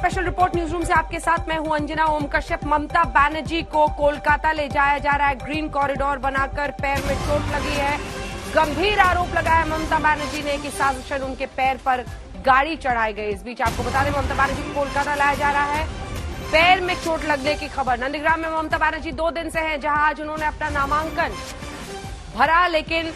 Special report news room से आपके साथ मैं हूं अंजना ओम कश्यप। ममता बनर्जी को कोलकाता ले जाया जा रहा है। ग्रीन कॉरिडोर बनाकर पैर में चोट लगी है। गंभीर आरोप लगाया ममता बनर्जी ने कि साजिशन उनके पैर पर गाड़ी चढ़ाई गई। इस बीच आपको बता दें ममता बनर्जी को कोलकाता लाया जा रहा है। पैर में चोट लगने की खबर। नंदीग्राम में ममता बनर्जी 2 दिन से हैं, जहां आज उन्होंने अपना नामांकन भरा, लेकिन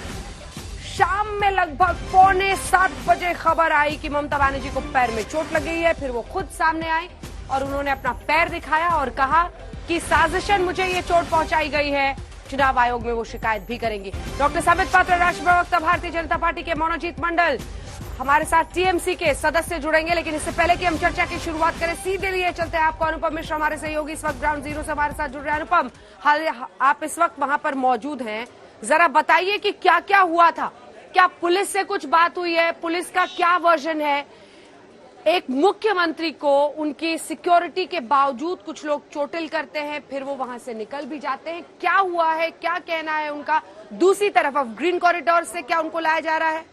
शाम में लगभग 6:45 बजे खबर आई कि ममता बनर्जी को पैर में चोट लग गई है। फिर वो खुद सामने आई और उन्होंने अपना पैर दिखाया और कहा कि साजिशन मुझे ये चोट पहुंचाई गई है। चुनाव आयोग में वो शिकायत भी करेंगी। डॉक्टर समित पात्रा, राष्ट्रीय प्रवक्ता भारतीय जनता पार्टी के मनोजीत मंडल हमारे साथ टीएमसी के सदस्य जुड़ेंगे, लेकिन इससे पहले कि हम चर्चा की शुरुआत करें, सीधे लिए चलते हैं आपको अनुपम मिश्र हमारे सहयोगी इस वक्त ग्राउंड जीरो से हमारे साथ जुड़ रहे हैं। अनुपम, हाल आप इस वक्त वहां पर मौजूद हैं, जरा बताइए कि क्या क्या हुआ था। क्या पुलिस से कुछ बात हुई है? पुलिस का क्या वर्जन है? एक मुख्यमंत्री को उनकी सिक्योरिटी के बावजूद कुछ लोग चोटिल करते हैं, फिर वो वहां से निकल भी जाते हैं। क्या हुआ है, क्या कहना है उनका? दूसरी तरफ अब ग्रीन कॉरिडोर से क्या उनको लाया जा रहा है?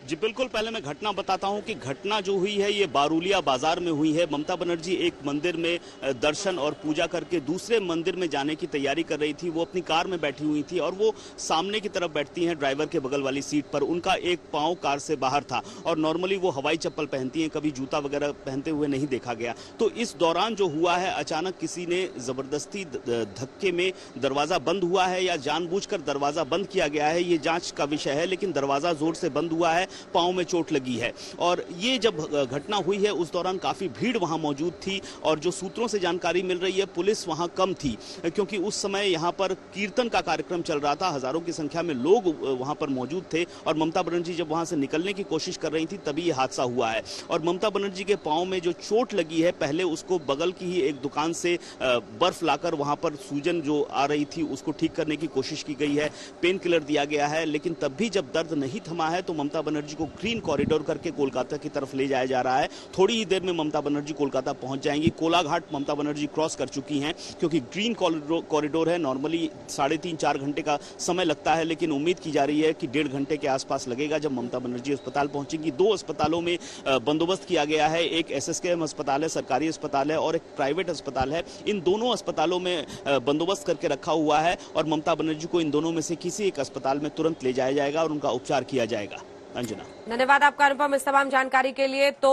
जी बिल्कुल, पहले मैं घटना बताता हूं कि घटना जो हुई है ये बारूलिया बाजार में हुई है। ममता बनर्जी एक मंदिर में दर्शन और पूजा करके दूसरे मंदिर में जाने की तैयारी कर रही थी। वो अपनी कार में बैठी हुई थी और वो सामने की तरफ बैठती हैं ड्राइवर के बगल वाली सीट पर। उनका एक पांव कार से बाहर था और नॉर्मली वो हवाई चप्पल पहनती हैं, कभी जूता वगैरह पहनते हुए नहीं देखा गया। तो इस दौरान जो हुआ है, अचानक किसी ने जबरदस्ती धक्के में दरवाजा बंद हुआ है या जानबूझकर दरवाजा बंद किया गया है, ये जांच का विषय है, लेकिन दरवाजा जोर से बंद हुआ है, पांव में चोट लगी है। और ये जब घटना हुई है उस दौरान काफी भीड़ वहां मौजूद थी और जो सूत्रों से जानकारी मिल रही है, पुलिस वहां कम थी क्योंकि उस समय यहां पर कीर्तन का कार्यक्रम चल रहा था। हजारों की संख्या में लोग वहां पर मौजूद थे और ममता बनर्जी जब वहां से निकलने की कोशिश कर रही थी तभी यह हादसा हुआ है। और ममता बनर्जी के पांव में जो चोट लगी है, पहले उसको बगल की ही एक दुकान से बर्फ लाकर वहां पर सूजन जो आ रही थी उसको ठीक करने की कोशिश की गई है, पेन किलर दिया गया है, लेकिन तब भी जब दर्द नहीं थमा है तो ममता बनर्जी को ग्रीन कॉरिडोर करके कोलकाता की तरफ ले जाया जा रहा है। थोड़ी ही देर में ममता बनर्जी कोलकाता पहुंच जाएंगी। कोलाघाट ममता बनर्जी क्रॉस कर चुकी हैं क्योंकि ग्रीन कॉरिडोर है। नॉर्मली 3.5-4 घंटे का समय लगता है, लेकिन उम्मीद की जा रही है कि 1.5 घंटे के आसपास लगेगा जब ममता बनर्जी अस्पताल पहुंचेंगी। 2 अस्पतालों में बंदोबस्त किया गया है। एक SSKM अस्पताल है, सरकारी अस्पताल है, और एक प्राइवेट अस्पताल है। इन दोनों अस्पतालों में बंदोबस्त करके रखा हुआ है और ममता बनर्जी को इन दोनों में से किसी एक अस्पताल में तुरंत ले जाया जाएगा और उनका उपचार किया जाएगा। अंजना, धन्यवाद आपका अनुपम इस तमाम जानकारी के लिए। तो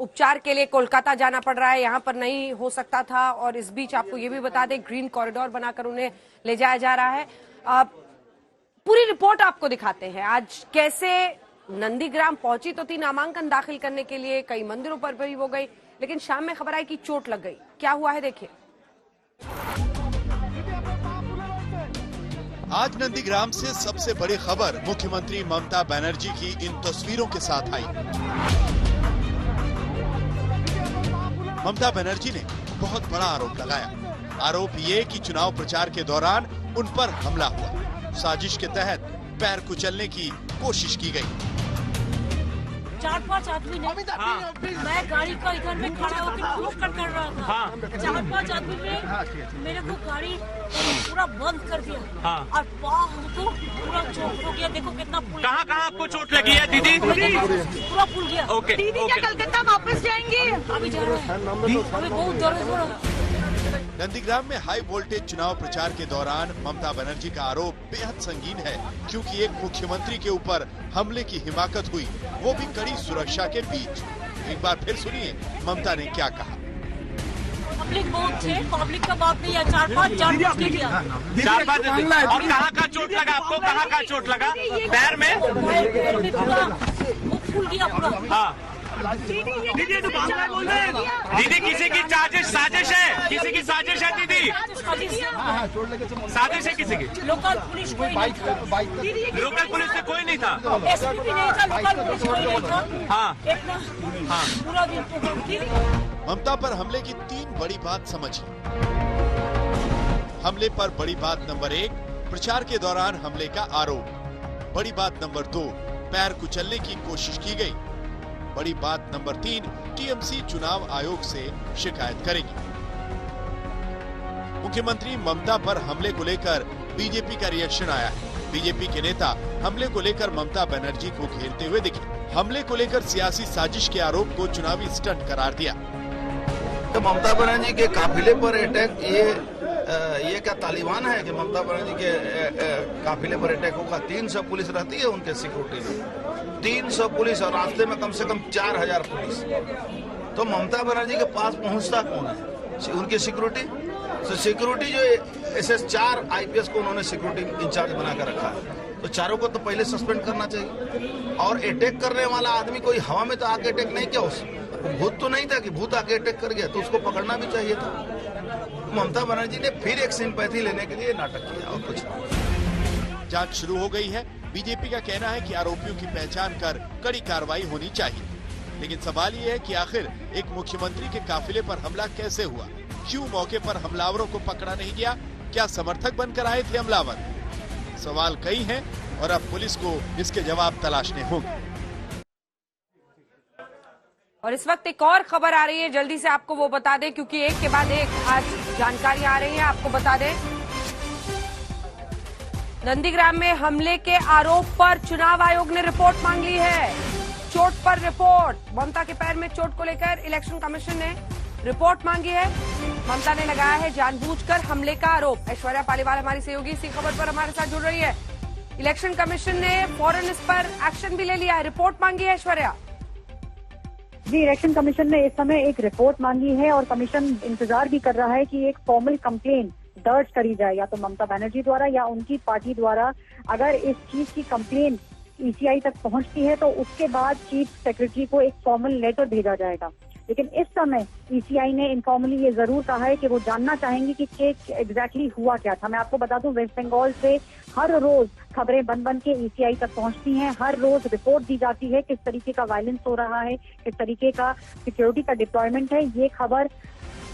उपचार के लिए कोलकाता जाना पड़ रहा है, यहाँ पर नहीं हो सकता था। और इस बीच आपको ये भी बता दें, ग्रीन कॉरिडोर बनाकर उन्हें ले जाया जा रहा है। पूरी रिपोर्ट आपको दिखाते हैं। आज कैसे नंदीग्राम पहुंची तो थी नामांकन दाखिल करने के लिए, कई मंदिरों पर भी वो गई, लेकिन शाम में खबर आई कि चोट लग गई। क्या हुआ है देखिए। आज नंदीग्राम से सबसे बड़ी खबर मुख्यमंत्री ममता बनर्जी की इन तस्वीरों के साथ आई। ममता बनर्जी ने बहुत बड़ा आरोप लगाया। आरोप ये कि चुनाव प्रचार के दौरान उन पर हमला हुआ। साजिश के तहत पैर कुचलने की कोशिश की गई। 4-5 आदमी ने मैं गाड़ी का इधर में खड़ा होकर पूछ कर रहा था। 4-5 आदमी ने मेरे को गाड़ी पूरा बंद कर दिया और पाँव हमको पूरा चोट हो गया। देखो कितना कहाँ आपको चोट लगी है दीदी? पूरा फूल गया। ओके, दीदी क्या कलकत्ता वापस जाएंगे? अभी जा रहे हैं, हमें बहुत दर्द हो रहा है। नंदीग्राम में हाई वोल्टेज चुनाव प्रचार के दौरान ममता बनर्जी का आरोप बेहद संगीन है, क्योंकि एक मुख्यमंत्री के ऊपर हमले की हिमाकत हुई, वो भी कड़ी सुरक्षा के बीच। एक बार फिर सुनिए ममता ने क्या कहा। पब्लिक बहुत थे, पब्लिक का बात नहीं है। 4-5 के किया। 4-5 और कहाँ का चोट लगा आपको? कहाँ का चोट लगा? पैर में पूरा वो फूल गया पूरा। हाँ दीदी, तो बांग्ला बोल रहे हैं दीदी। किसी की साजिश है, किसी की साजिश है दीदी। साजिश है किसी की। लोकल पुलिस कोई नहीं था। लोकल पुलिस से कोई नहीं था। एसपी भी नहीं था, लोकल पुलिस कोई नहीं था। हाँ पूरा दिन ममता पर हमले की 3 बड़ी बात समझिए। हमले पर बड़ी बात नंबर 1, प्रचार के दौरान हमले का आरोप। बड़ी बात नंबर 2, पैर कुचलने की कोशिश की गई। बड़ी बात नंबर 3, टीएमसी चुनाव आयोग से शिकायत करेगी। मुख्यमंत्री ममता पर हमले को लेकर बीजेपी का रिएक्शन आया है। बीजेपी के नेता हमले को लेकर ममता बनर्जी को घेरते हुए दिखे। हमले को लेकर सियासी साजिश के आरोप को चुनावी स्टंट करार दिया। तो ममता बनर्जी के काफिले पर अटैक, ये क्या तालिबान है कि ममता बनर्जी के काफिले पर अटैक होगा? 300 पुलिस रहती है उनके सिक्योरिटी में, 300 पुलिस, और रास्ते में कम से कम 4000 पुलिस। तो ममता बनर्जी के पास पहुंचता कौन है? उनकी सिक्योरिटी। तो सिक्योरिटी जो SS4 IPS को उन्होंने सिक्योरिटी इंचार्ज बनाकर रखा है, तो चारों को तो पहले सस्पेंड करना चाहिए। और अटैक करने वाला आदमी कोई हवा में तो आके अटैक नहीं किया, उस भूत तो नहीं था कि भूत आके अटैक कर गया, तो उसको पकड़ना भी चाहिए था। ममता बनर्जी ने फिर एक सिंपैथी लेने के लिए नाटक किया और कुछ नहीं। जांच शुरू हो गई है। बीजेपी का कहना है कि आरोपियों की पहचान कर कड़ी कार्रवाई होनी चाहिए, लेकिन सवाल ये है कि आखिर एक मुख्यमंत्री के काफिले पर हमला कैसे हुआ? क्यों मौके पर हमलावरों को पकड़ा नहीं गया? क्या समर्थक बनकर आए थे हमलावर? सवाल कई हैं और अब पुलिस को इसके जवाब तलाशने होंगे। और इस वक्त एक और खबर आ रही है, जल्दी से आपको वो बता दें, क्योंकि एक के बाद एक आज जानकारी आ रही है। आपको बता दें, नंदीग्राम में हमले के आरोप पर चुनाव आयोग ने रिपोर्ट मांग ली है। चोट पर रिपोर्ट। ममता के पैर में चोट को लेकर इलेक्शन कमीशन ने रिपोर्ट मांगी है। ममता ने लगाया है जानबूझकर हमले का आरोप। ऐश्वर्या पालीवाल हमारी सहयोगी इसी खबर पर हमारे साथ जुड़ रही है। इलेक्शन कमीशन ने फौरन इस पर एक्शन भी ले लिया है, रिपोर्ट मांगी है ऐश्वर्या। जी, इलेक्शन कमीशन ने इस समय एक रिपोर्ट मांगी है और कमीशन इंतजार भी कर रहा है कि एक फॉर्मल कंप्लेन दर्ज करी जाए, या तो ममता बनर्जी द्वारा या उनकी पार्टी द्वारा। अगर इस चीज की कंप्लेन ECI तक पहुंचती है तो उसके बाद चीफ सेक्रेटरी को एक फॉर्मल लेटर भेजा जाएगा। लेकिन इस समय ECI ने इनफॉर्मली ये जरूर कहा है कि वो जानना चाहेंगे कि एग्जैक्टली हुआ क्या था। मैं आपको बता दूं, वेस्ट बंगाल से हर रोज खबरें बन के ECI तक पहुंचती हैं। हर रोज रिपोर्ट दी जाती है किस तरीके का वायलेंस हो रहा है, किस तरीके का सिक्योरिटी का डिप्लॉयमेंट है। ये खबर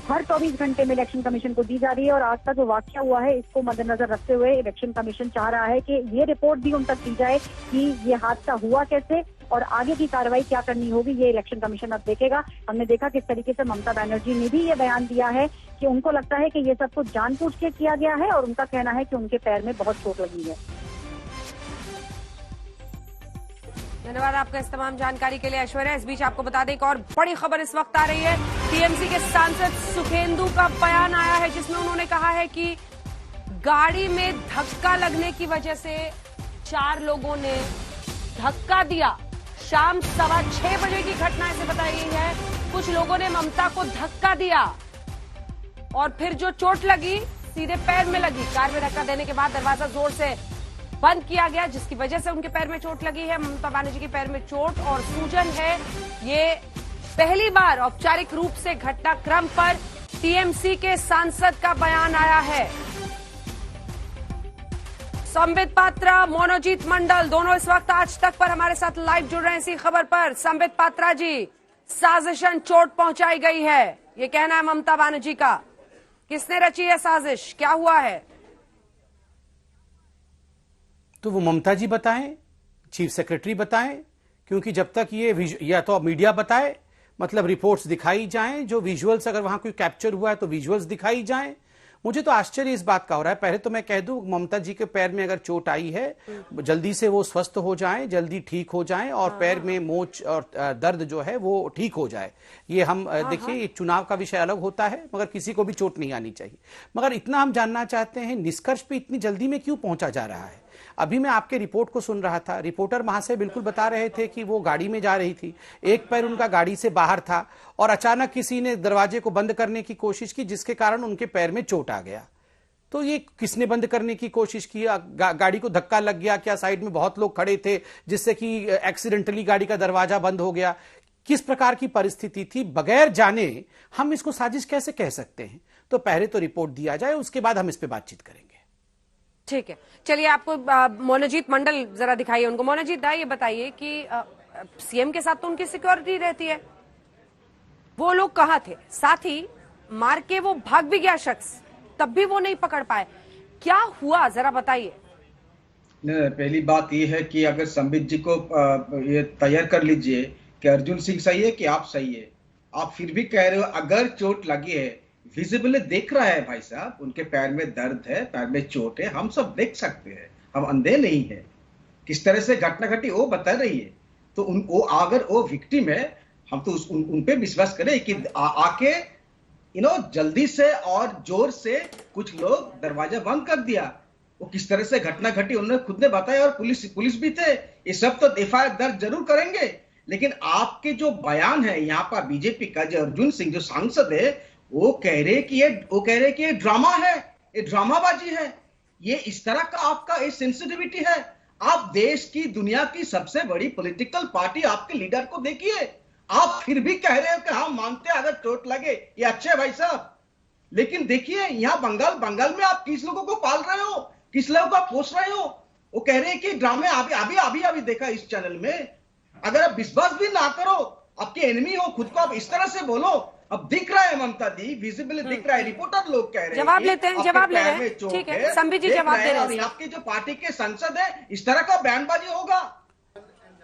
हर 24 घंटे में इलेक्शन कमीशन को दी जा रही है और आज का जो वाकया हुआ है इसको मद्देनजर रखते हुए इलेक्शन कमीशन चाह रहा है कि ये रिपोर्ट भी उन तक दी जाए कि ये हादसा हुआ कैसे और आगे की कार्रवाई क्या करनी होगी। ये इलेक्शन कमीशन अब देखेगा। हमने देखा किस तरीके से ममता बनर्जी ने भी ये बयान दिया है कि उनको लगता है कि ये सब कुछ जानबूझ के किया गया है और उनका कहना है कि उनके पैर में बहुत चोट लगी है। धन्यवाद आपका इस तमाम जानकारी के लिए ऐश्वर्या। इस बीच आपको बता दें एक और बड़ी खबर इस वक्त आ रही है। TMC के सांसद सुखेंदु का बयान आया है जिसमें उन्होंने कहा है कि गाड़ी में धक्का लगने की वजह से 4 लोगों ने धक्का दिया। शाम 6:15 बजे की घटना ऐसे बताई गई है। कुछ लोगों ने ममता को धक्का दिया और फिर जो चोट लगी सीधे पैर में लगी। कार में धक्का देने के बाद दरवाजा जोर से बंद किया गया जिसकी वजह से उनके पैर में चोट लगी है। ममता बनर्जी के पैर में चोट और सूजन है। ये पहली बार औपचारिक रूप से घटनाक्रम पर TMC के सांसद का बयान आया है। संबित पात्रा, मोनोजीत मंडल दोनों इस वक्त आज तक पर हमारे साथ लाइव जुड़ रहे हैं इसी खबर पर। संबित पात्रा जी, साजिशन चोट पहुंचाई गई है, ये कहना है ममता बनर्जी का। किसने रची है साजिश, क्या हुआ है? तो वो ममता जी बताएं, चीफ सेक्रेटरी बताएं, क्योंकि जब तक ये या तो मीडिया बताए, मतलब रिपोर्ट्स दिखाई जाएं, जो विजुअल्स अगर वहां कोई कैप्चर हुआ है तो विजुअल्स दिखाई जाएं। मुझे तो आश्चर्य इस बात का हो रहा है। पहले तो मैं कह दूं, ममता जी के पैर में अगर चोट आई है, जल्दी से वो स्वस्थ हो जाएं, जल्दी ठीक हो जाएं और पैर में मोच और दर्द जो है वो ठीक हो जाए। ये हम देखिए, ये चुनाव का विषय अलग होता है, मगर किसी को भी चोट नहीं आनी चाहिए। मगर इतना हम जानना चाहते हैं, निष्कर्ष पे इतनी जल्दी में क्यों पहुंचा जा रहा है? अभी मैं आपके रिपोर्ट को सुन रहा था, रिपोर्टर महाशय बिल्कुल बता रहे थे कि वो गाड़ी में जा रही थी, एक पैर उनका गाड़ी से बाहर था और अचानक किसी ने दरवाजे को बंद करने की कोशिश की जिसके कारण उनके पैर में चोट आ गया। तो ये किसने बंद करने की कोशिश की? गाड़ी को धक्का लग गया क्या? साइड में बहुत लोग खड़े थे जिससे कि एक्सीडेंटली गाड़ी का दरवाजा बंद हो गया? किस प्रकार की परिस्थिति थी? बगैर जाने हम इसको साजिश कैसे कह सकते हैं? तो पहले तो रिपोर्ट दिया जाए, उसके बाद हम इस पे बातचीत करेंगे। ठीक है, चलिए आपको मोनोजीत मंडल जरा दिखाइए उनको। मोनोजीत दा, ये बताइए कि सीएम के साथ तो उनकी सिक्योरिटी रहती है, वो लोग कहाँ थे? साथ ही मार के वो भाग भी गया शख्स, तब भी वो नहीं पकड़ पाए, क्या हुआ जरा बताइए। पहली बात ये है कि अगर संबित जी को ये तैयार कर लीजिए कि अर्जुन सिंह सही है कि आप सही है। आप फिर भी कह रहे हो अगर चोट लगी है, विजिबल देख रहा है भाई साहब, उनके पैर में दर्द है, पैर में चोट है, हम सब देख सकते हैं। हम अंधे नहीं है। किस तरह से घटना घटी वो बता रही है। तो वो अगर वो विक्टिम है, हम तो उन पे विश्वास करें कि आके जल्दी से और जोर से कुछ लोग दरवाजा बंद कर दिया। वो किस तरह से घटना घटी उन्होंने खुद ने बताया, और पुलिस भी थे। ये सब तो एफआईआर दर्ज जरूर करेंगे, लेकिन आपके जो बयान है यहाँ पर बीजेपी का, जो अर्जुन सिंह जो सांसद है, वो कह रहे कि ये ड्रामा है, ये ड्रामाबाजी है। ये इस तरह का आपका ये सेंसिटिविटी है। आप देश की, दुनिया की सबसे बड़ी पॉलिटिकल पार्टी आपके लीडर को देखिए, आप फिर भी कह रहे हो कि हम मानते हैं अगर चोट लगे। ये अच्छे है भाई साहब, लेकिन देखिए यहाँ बंगाल में आप किस लोगों को पाल रहे हो, किस लोगों को आप पोस रहे हो। वो कह रहे हैं कि ड्रामे अभी देखा इस चैनल में। अगर आप विश्वास भी ना करो, आपके एनिमी हो, खुद को आप इस तरह से बोलो। अब दिख रहा है ममता दी, विजिबल दिख रहा है, रिपोर्टर लोग कह रहे हैं, जवाब लेते हैं, जवाब ले रहे हैं। ठीक है, संबित जी जवाब दे रहे हैं। आपके जो पार्टी के सांसद है, इस तरह का बयानबाजी होगा,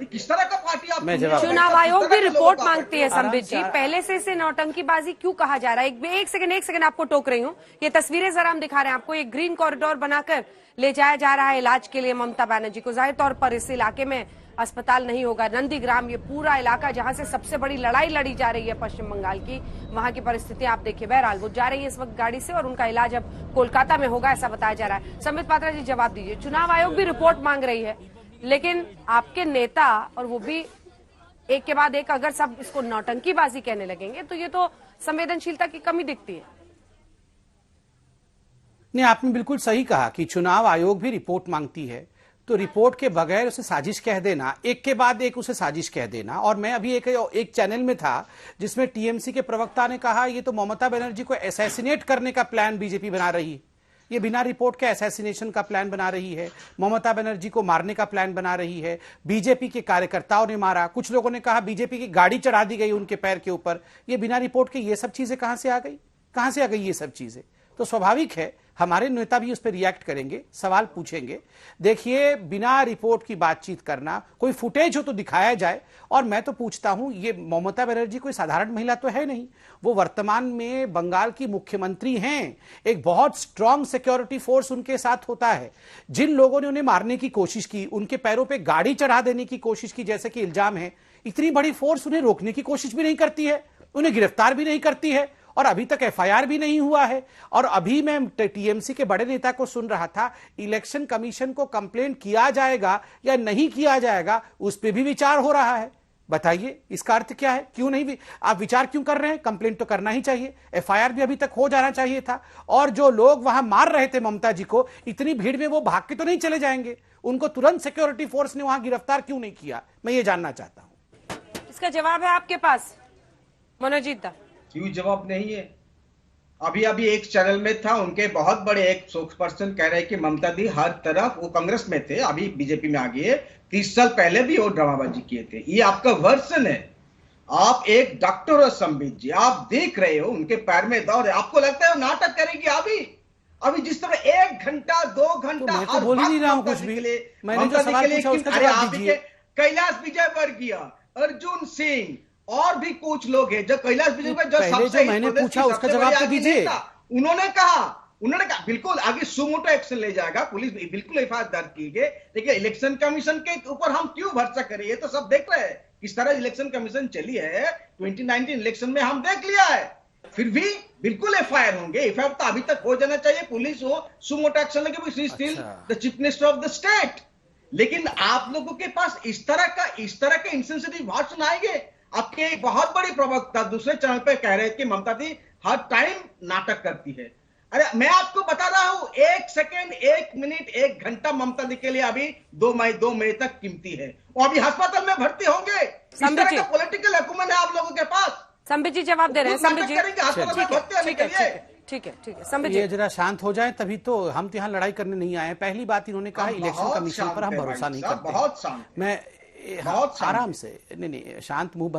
किस तरह का पार्टी आप? चुनाव आयोग भी रिपोर्ट मांगती है संबित जी। पहले से इसे नौटंकीबाजी क्यों कहा जा रहा है? एक सेकंड आपको टोक रही हूँ। ये तस्वीरें जरा हम दिखा रहे हैं आपको। एक ग्रीन कॉरिडोर बनाकर ले जाया जा रहा है इलाज के लिए ममता बनर्जी को। जाहिर तौर पर इस इलाके में अस्पताल नहीं होगा। नंदीग्राम, ये पूरा इलाका जहां से सबसे बड़ी लड़ाई लड़ी जा रही है पश्चिम बंगाल की, वहां की परिस्थितियां आप देखिए। बहरहाल वो जा रही है इस वक्त गाड़ी से और उनका इलाज अब कोलकाता में होगा, ऐसा बताया जा रहा है। संबित पात्रा जी जवाब दीजिए। चुनाव आयोग भी रिपोर्ट मांग रही है, लेकिन आपके नेता और वो भी एक के बाद एक अगर सब इसको नौटंकीबाजी कहने लगेंगे तो ये तो संवेदनशीलता की कमी दिखती है। नहीं, आपने बिल्कुल सही कहा कि चुनाव आयोग भी रिपोर्ट मांगती है, तो रिपोर्ट के बगैर उसे साजिश कह देना, एक के बाद एक उसे साजिश कह देना। और मैं अभी एक चैनल में था जिसमें टीएमसी के प्रवक्ता ने कहा ये तो ममता बनर्जी को असैसिनेट करने का प्लान बीजेपी बना रही है, ये बिना रिपोर्ट के असैसिनेशन का प्लान बना रही है, ममता बनर्जी को मारने का प्लान बना रही है। बीजेपी के कार्यकर्ताओं ने मारा, कुछ लोगों ने कहा बीजेपी की गाड़ी चढ़ा दी गई उनके पैर के ऊपर। ये बिना रिपोर्ट के ये सब चीजें कहां से आ गई, कहां से आ गई ये सब चीजें? तो स्वाभाविक है हमारे नेता भी उस पर रिएक्ट करेंगे, सवाल पूछेंगे। देखिए, बिना रिपोर्ट की बातचीत करना, कोई फुटेज हो तो दिखाया जाए। और मैं तो पूछता हूं, ये ममता बनर्जी कोई साधारण महिला तो है नहीं, वो वर्तमान में बंगाल की मुख्यमंत्री हैं। एक बहुत स्ट्रांग सिक्योरिटी फोर्स उनके साथ होता है। जिन लोगों ने उन्हें मारने की कोशिश की, उनके पैरों पे गाड़ी चढ़ा देने की कोशिश की, जैसे कि इल्जाम है, इतनी बड़ी फोर्स उन्हें रोकने की कोशिश भी नहीं करती है, उन्हें गिरफ्तार भी नहीं करती है, और अभी तक एफआईआर भी नहीं हुआ है। और अभी मैं टीएमसी के बड़े नेता को सुन रहा था, इलेक्शन कमीशन को कंप्लेंट किया जाएगा या नहीं किया जाएगा, उस पर भी विचार हो रहा है। बताइए इसका अर्थ क्या है? क्यों नहीं आप विचार क्यों कर रहे हैं? कंप्लेंट तो करना ही चाहिए, एफआईआर भी अभी तक हो जाना चाहिए था। और जो लोग वहां मार रहे थे ममता जी को, इतनी भीड़ में वो भाग के तो नहीं चले जाएंगे, उनको तुरंत सिक्योरिटी फोर्स ने वहां गिरफ्तार क्यों नहीं किया? मैं ये जानना चाहता हूं। इसका जवाब है आपके पास मनोजीत दा? क्यों जवाब नहीं है? अभी एक चैनल में था, उनके बहुत बड़े एक स्पोक्स पर्सन कह रहे हैं कि ममता दी हर तरफ, वो कांग्रेस में थे, अभी बीजेपी में आ गई है, 30 साल पहले भी वो ड्रामाबाजी किए थे। ये आपका वर्जन है। आप एक डॉक्टर हो संबित जी, आप देख रहे हो उनके पैर में दर्द है, आपको लगता है वो नाटक करेगी? अभी जिस तरह 1 घंटा 2 घंटा मैं तो बोल ही नहीं रहा हूं कुछ भी। मैंने जो सवाल पूछा उसका जवाब दीजिए। कैलाश विजयवर्गीय, अर्जुन सिंह और भी कुछ लोग हैं जो कैलाश विजयवर्गीय, जो मैंने पूछा उसका जवाब तो दीजिए। उन्होंने कहा बिल्कुल आगे सुमोटो एक्शन ले जाएगा पुलिस, बिल्कुल एफआईआर दर्ज की गई। देखिए, इलेक्शन कमीशन के ऊपर हम क्यों भरोसा करें? ये तो सब देख रहे हैं किस तरह इलेक्शन कमीशन चली है। 2019 इलेक्शन में हम देख लिया है, फिर भी बिल्कुल एफआईआर होंगे। एफआईआर तो अभी तक हो जाना चाहिए, पुलिस हो, सुमोटो एक्शन लगे, still the chief minister of the state. लेकिन आप लोगों के पास इस तरह के इंसेंसिटिव भाषण आएंगे। आपके एक बहुत बड़ी प्रवक्ता दूसरे चैनल पे कह रहे हैं कि ममता दी हर टाइम नाटक करती है। अरे मैं आपको बता रहा हूं, 1 सेकेंड, 1 मिनट, 1 घंटा ममता दी के लिए अभी 2 मई तक कीमती है। वो अभी अस्पताल में भर्ती होंगे। इस तरह का पॉलिटिकल हुकूमत है आप लोगों के पास। संबित जी जवाब दे रहे हैं। संबित जी ठीक है, संबित जी ये जरा शांत हो जाए, तभी तो हम तो यहाँ लड़ाई करने नहीं आए। पहली बात इन्होंने कहा इलेक्शन कमीशन पर हम भरोसा नहीं करते। बहुत शांत, मैं आराम से नहीं, शांत मुंह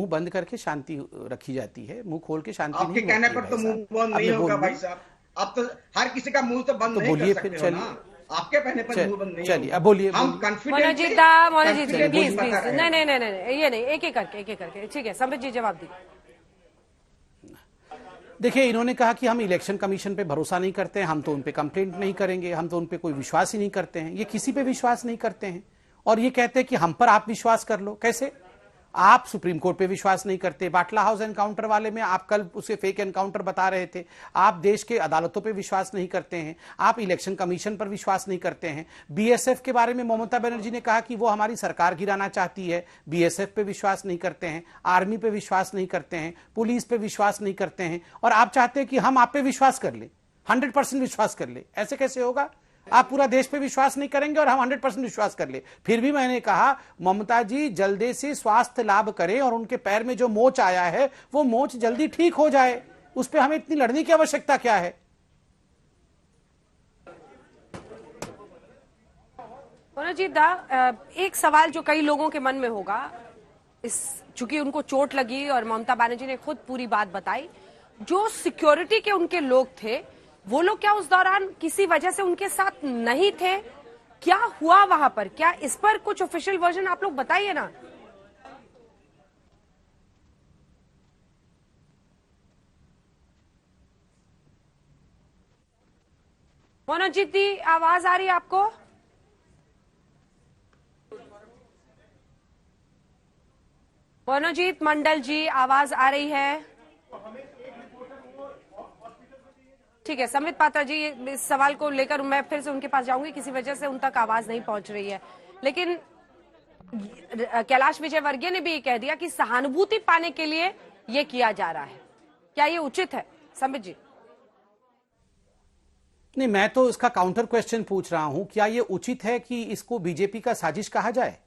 बंद करके शांति रखी जाती है, मुंह खोल के शांति आपके कहने पर तो मुंह बंद नहीं होगा भाई साहब। आप तो हर किसी का मुंह तो बंद नहीं कर सकते हो ना। आपके कहने पर मुंह बंद नहीं। चलिए अब बोलिए। हम मनोजीत जी प्लीज नहीं, ये नहीं, एक एक करके ठीक है। संबित जी जवाब दीजिए। देखिए, इन्होंने कहा कि हम इलेक्शन कमीशन पे भरोसा नहीं करते हैं, हम तो उन पे कंप्लेंट नहीं करेंगे, हम तो उन पे कोई विश्वास ही नहीं करते हैं। ये किसी पे विश्वास नहीं करते हैं और ये कहते हैं कि हम पर आप विश्वास कर लो। कैसे? आप सुप्रीम कोर्ट पे विश्वास नहीं करते, बाटला हाउस एनकाउंटर वाले में आप कल उसे फेक एनकाउंटर बता रहे थे, आप देश के अदालतों पे विश्वास नहीं करते हैं, आप इलेक्शन कमीशन पर विश्वास नहीं करते हैं। बीएसएफ के बारे में ममता बनर्जी ने कहा कि वो हमारी सरकार गिराना चाहती है, बीएसएफ पे विश्वास नहीं करते हैं, आर्मी पे विश्वास नहीं करते हैं, पुलिस पे विश्वास नहीं करते हैं, और आप चाहते हैं कि हम आप पे विश्वास कर ले, 100% विश्वास कर ले। ऐसे कैसे होगा? आप पूरा देश पे विश्वास नहीं करेंगे और हम 100% विश्वास कर ले। फिर भी मैंने कहा ममता जी जल्दी से स्वास्थ्य लाभ करें और उनके पैर में जो मोच आया है वो मोच जल्दी ठीक हो जाए, उस पे हमें इतनी लड़ने की आवश्यकता क्या है? मनोजीत दा, एक सवाल जो कई लोगों के मन में होगा, चूंकि उनको चोट लगी और ममता बनर्जी ने खुद पूरी बात बताई, जो सिक्योरिटी के उनके लोग थे वो लोग क्या उस दौरान किसी वजह से उनके साथ नहीं थे? क्या हुआ वहां पर? क्या इस पर कुछ ऑफिशियल वर्जन आप लोग बताइए ना। मनोजीत दी, आवाज आ रही है आपको? मनोजीत मंडल जी, आवाज आ रही है? ठीक है, संबित पात्रा जी, इस सवाल को लेकर मैं फिर से उनके पास जाऊंगी, किसी वजह से उन तक आवाज नहीं पहुंच रही है। लेकिन कैलाश विजयवर्गीय ने भी ये कह दिया कि सहानुभूति पाने के लिए ये किया जा रहा है। क्या ये उचित है संबित जी? नहीं, मैं तो इसका काउंटर क्वेश्चन पूछ रहा हूं, क्या ये उचित है कि इसको बीजेपी का साजिश कहा जाए?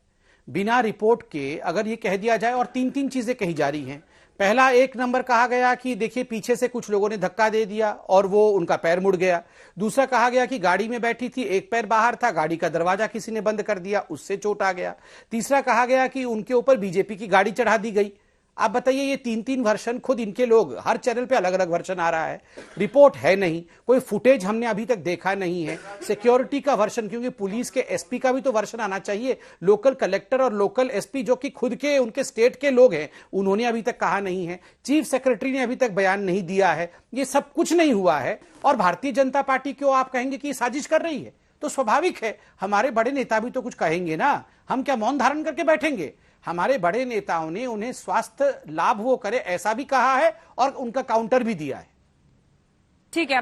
बिना रिपोर्ट के अगर ये कह दिया जाए, और तीन तीन चीजें कही जा रही हैं। पहला, एक नंबर कहा गया कि देखिए पीछे से कुछ लोगों ने धक्का दे दिया और वो उनका पैर मुड़ गया। दूसरा कहा गया कि गाड़ी में बैठी थी, एक पैर बाहर था, गाड़ी का दरवाजा किसी ने बंद कर दिया, उससे चोट आ गया। तीसरा कहा गया कि उनके ऊपर बीजेपी की गाड़ी चढ़ा दी गई। आप बताइए, ये तीन तीन वर्षन खुद इनके लोग, हर चैनल पे अलग अलग वर्षन आ रहा है, रिपोर्ट है नहीं, कोई फुटेज हमने अभी तक देखा नहीं है। सिक्योरिटी का वर्षन, क्योंकि पुलिस के एसपी का भी तो वर्षन आना चाहिए, लोकल कलेक्टर और लोकल एसपी जो कि खुद के उनके स्टेट के लोग हैं, उन्होंने अभी तक कहा नहीं है, चीफ सेक्रेटरी ने अभी तक बयान नहीं दिया है, ये सब कुछ नहीं हुआ है। और भारतीय जनता पार्टी क्यों आप कहेंगे कि साजिश कर रही है? तो स्वाभाविक है, हमारे बड़े नेता भी तो कुछ कहेंगे ना, हम क्या मौन धारण करके बैठेंगे? हमारे बड़े नेताओं ने उन्हें स्वास्थ्य लाभ वो करे ऐसा भी कहा है और उनका काउंटर भी दिया है। ठीक है,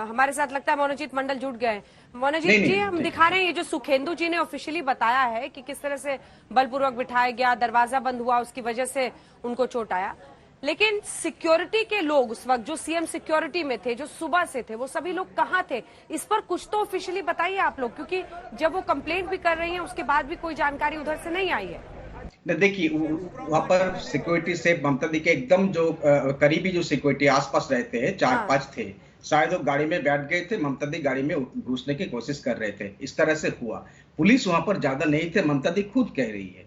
हमारे साथ लगता है मनोजीत मंडल जुट गए। मनोजीत जी, हम दिखा रहे हैं ये जो सुखेंदु जी ने ऑफिशियली बताया है कि किस तरह से बलपूर्वक बिठाया गया, दरवाजा बंद हुआ, उसकी वजह से उनको चोट आया। लेकिन सिक्योरिटी के लोग उस वक्त जो सीएम सिक्योरिटी में थे, जो सुबह से थे, वो सभी लोग कहाँ थे? इस पर कुछ तो ऑफिशियली बताइए आप लोग, क्योंकि जब वो कंप्लेंट भी कर रही हैं उसके बाद भी कोई जानकारी उधर से नहीं आई है। देखिए, वहां पर सिक्योरिटी से ममता दी के एकदम जो करीबी जो सिक्योरिटी आसपास रहते हैं, 4-5 थे, शायद वो गाड़ी में बैठ गए थे, ममता दी गाड़ी में घुसने की कोशिश कर रहे थे, इस तरह से हुआ। पुलिस वहां पर ज्यादा नहीं थे, ममता दी खुद कह रही है।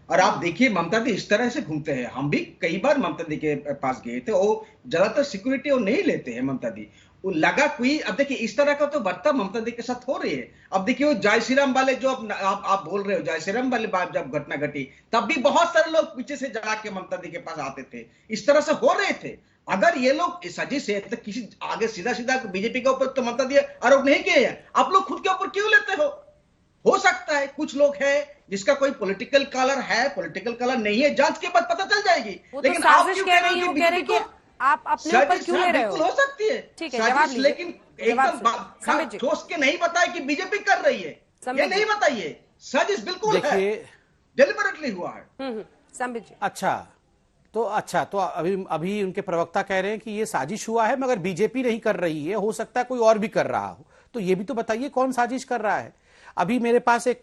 और आप देखिए, ममता दी इस तरह से घूमते हैं, हम भी कई बार ममता दी के पास गए थे, वो ज्यादातर सिक्योरिटी वो नहीं लेते हैं ममता दी। वो लगा कोई, अब देखिए इस तरह का तो बर्ताव ममता दी के साथ हो रही है। अब देखिए वो जय श्री राम वाले जो आप बोल रहे हो, जय श्री राम वाली बात जब घटना घटी तब भी बहुत सारे लोग पीछे से जगा के ममता दी के पास आते थे, इस तरह से हो रहे थे। अगर ये लोग सजी से तो किसी आगे सीधा सीधा बीजेपी के ऊपर तो ममता दी आरोप नहीं किए हैं, आप लोग खुद के ऊपर क्यों लेते हो सकता है कुछ लोग है जिसका कोई पॉलिटिकल कलर है, पॉलिटिकल कलर नहीं है, जांच के बाद पता चल जाएगी। लेकिन आप क्यों कह रही हो कि आप अपने ऊपर क्यों ले रहे हो? हो सकती है, ठीक है, जवाब लीजिए। लेकिन एकदम ठोस के नहीं बताया कि बीजेपी कर रही है, ये नहीं बताइए। साजिश बिल्कुल है, डेलिबरेटली हुआ है। संबित जी, अच्छा तो अभी उनके प्रवक्ता कह रहे हैं कि ये साजिश हुआ है, मगर बीजेपी नहीं कर रही है, हो सकता है कोई और भी कर रहा हो। तो ये भी तो बताइए कौन साजिश कर रहा है। अभी मेरे पास एक